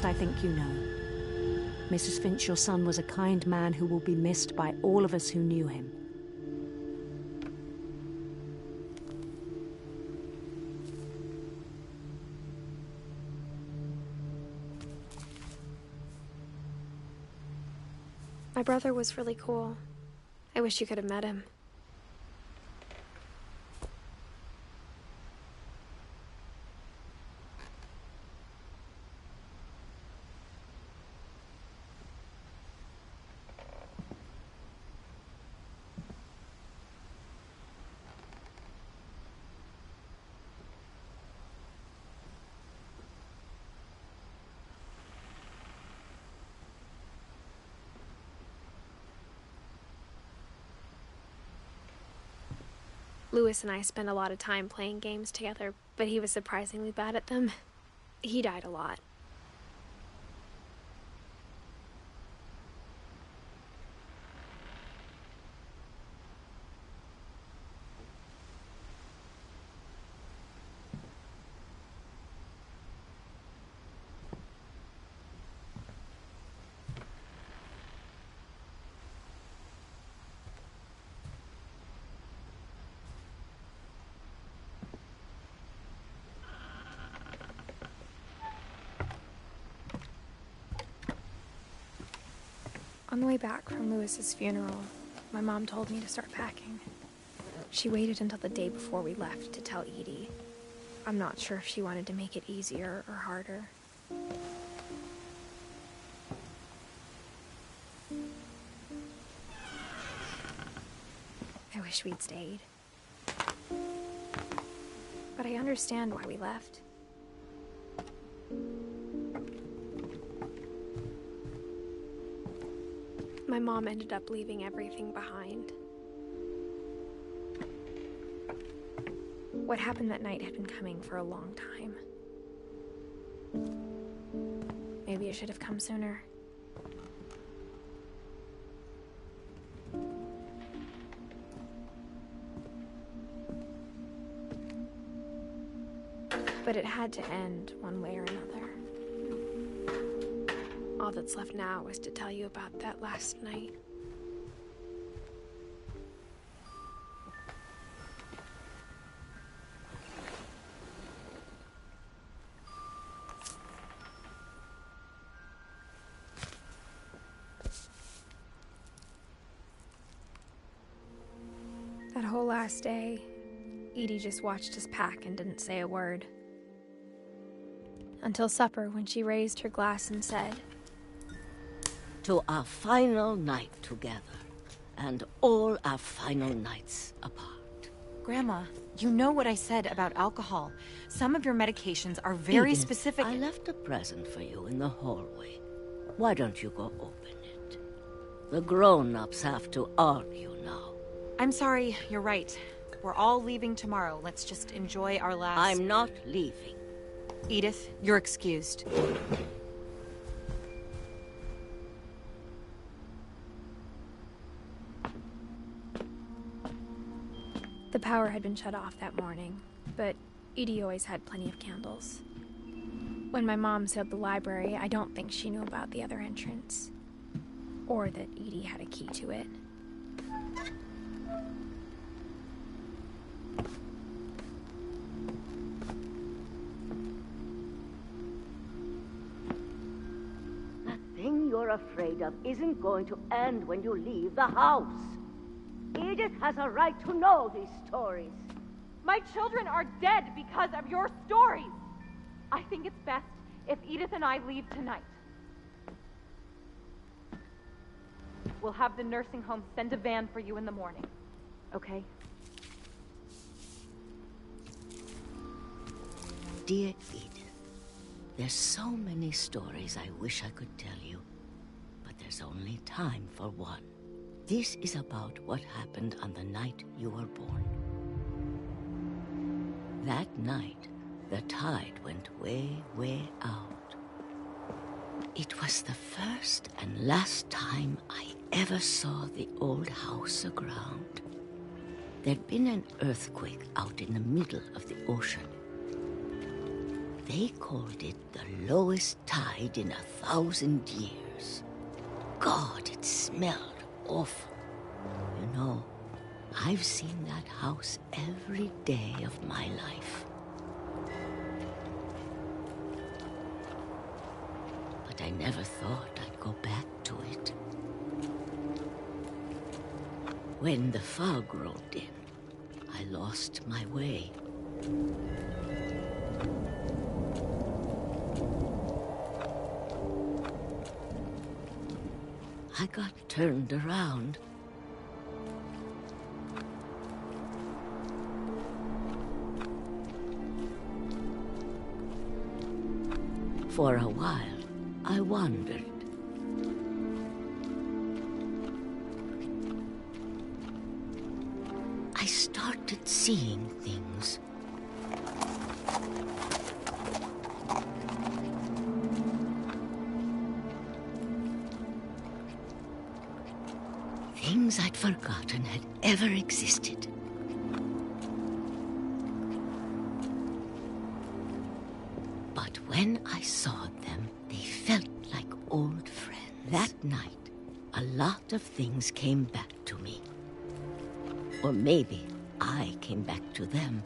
N: I think you know. Mrs. Finch, your son was a kind man who will be missed by all of us who knew him.
A: My brother was really cool. I wish you could have met him. Lewis and I spent a lot of time playing games together, but he was surprisingly bad at them. He died a lot. On the way back from Lewis's funeral, my mom told me to start packing. She waited until the day before we left to tell Edie. I'm not sure if she wanted to make it easier or harder. I wish we'd stayed. But I understand why we left. My mom ended up leaving everything behind. What happened that night had been coming for a long time. Maybe it should have come sooner. But it had to end one way or another. All that's left now is to tell you about that last night. That whole last day, Edie just watched us pack and didn't say a word. Until supper, when she raised her glass and said,
O: "To our final night together, and all our final nights apart."
P: Grandma, you know what I said about alcohol. Some of your medications are very
O: Edith,
P: specific.
O: I left a present for you in the hallway. Why don't you go open it? The grown-ups have to argue now.
P: I'm sorry, you're right. We're all leaving tomorrow. Let's just enjoy our last...
O: I'm not leaving.
P: Edith, you're excused.
A: The power had been shut off that morning, but Edie always had plenty of candles. When my mom sealed the library, I don't think she knew about the other entrance. Or that Edie had a key to it.
O: That thing you're afraid of isn't going to end when you leave the house. Edith has a right to know these stories.
K: My children are dead because of your stories. I think it's best if Edith and I leave tonight. We'll have the nursing home send a van for you in the morning, okay?
O: Dear Edith, there's so many stories I wish I could tell you, but there's only time for one. This is about what happened on the night you were born. That night, the tide went way, way out. It was the first and last time I ever saw the old house aground. There'd been an earthquake out in the middle of the ocean. They called it the lowest tide in 1,000 years. God, it smelled awful. You know, I've seen that house every day of my life. But I never thought I'd go back to it. When the fog rolled in, I lost my way. I got turned around. For a while, I wandered. I started seeing things. Things I'd forgotten had ever existed. But when I saw them, they felt like old friends. That night, a lot of things came back to me. Or maybe I came back to them.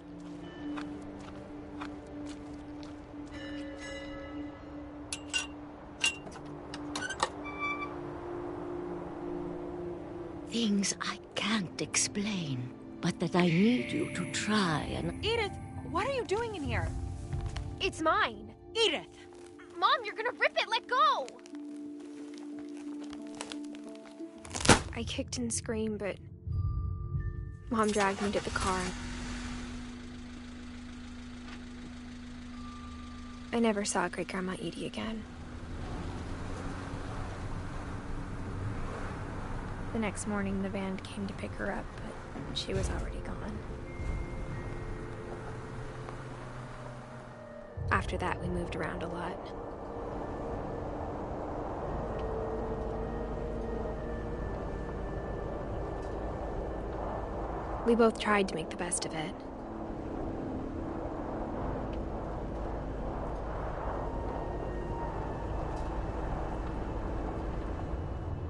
O: Things I can't explain, but that I need you to try and...
K: Edith, what are you doing in here?
A: It's mine.
K: Edith!
A: Mom, you're gonna rip it! Let go! I kicked and screamed, but Mom dragged me to the car. I never saw Great-Grandma Edie again. The next morning, the van came to pick her up, but she was already gone. After that, we moved around a lot. We both tried to make the best of it.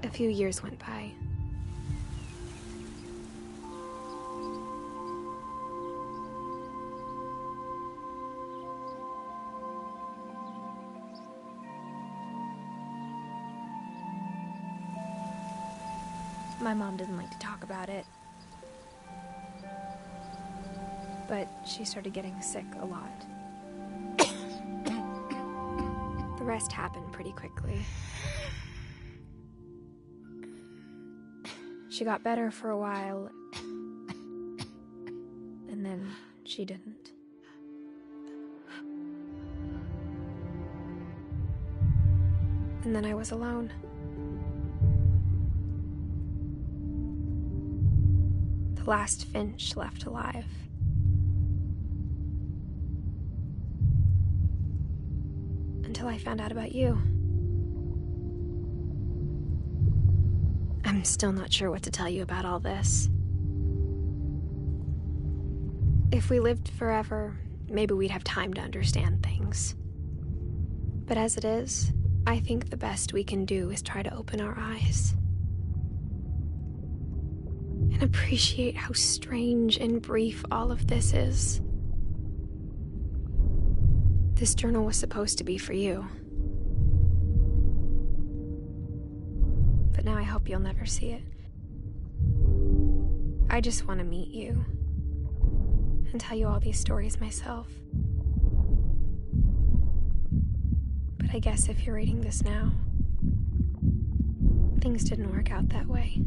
A: A few years went by. My mom didn't like to talk about it. But she started getting sick a lot. The rest happened pretty quickly. She got better for a while, and then she didn't. And then I was alone. The last Finch left alive. Until I found out about you. I'm still not sure what to tell you about all this. If we lived forever, maybe we'd have time to understand things. But as it is, I think the best we can do is try to open our eyes. And appreciate how strange and brief all of this is. This journal was supposed to be for you. But now I hope you'll never see it. I just want to meet you and tell you all these stories myself. But I guess if you're reading this now, things didn't work out that way.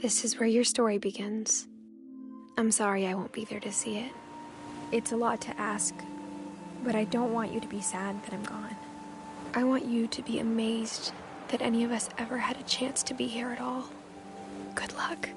A: This is where your story begins. I'm sorry I won't be there to see it. It's a lot to ask, but I don't want you to be sad that I'm gone. I want you to be amazed that any of us ever had a chance to be here at all. Good luck.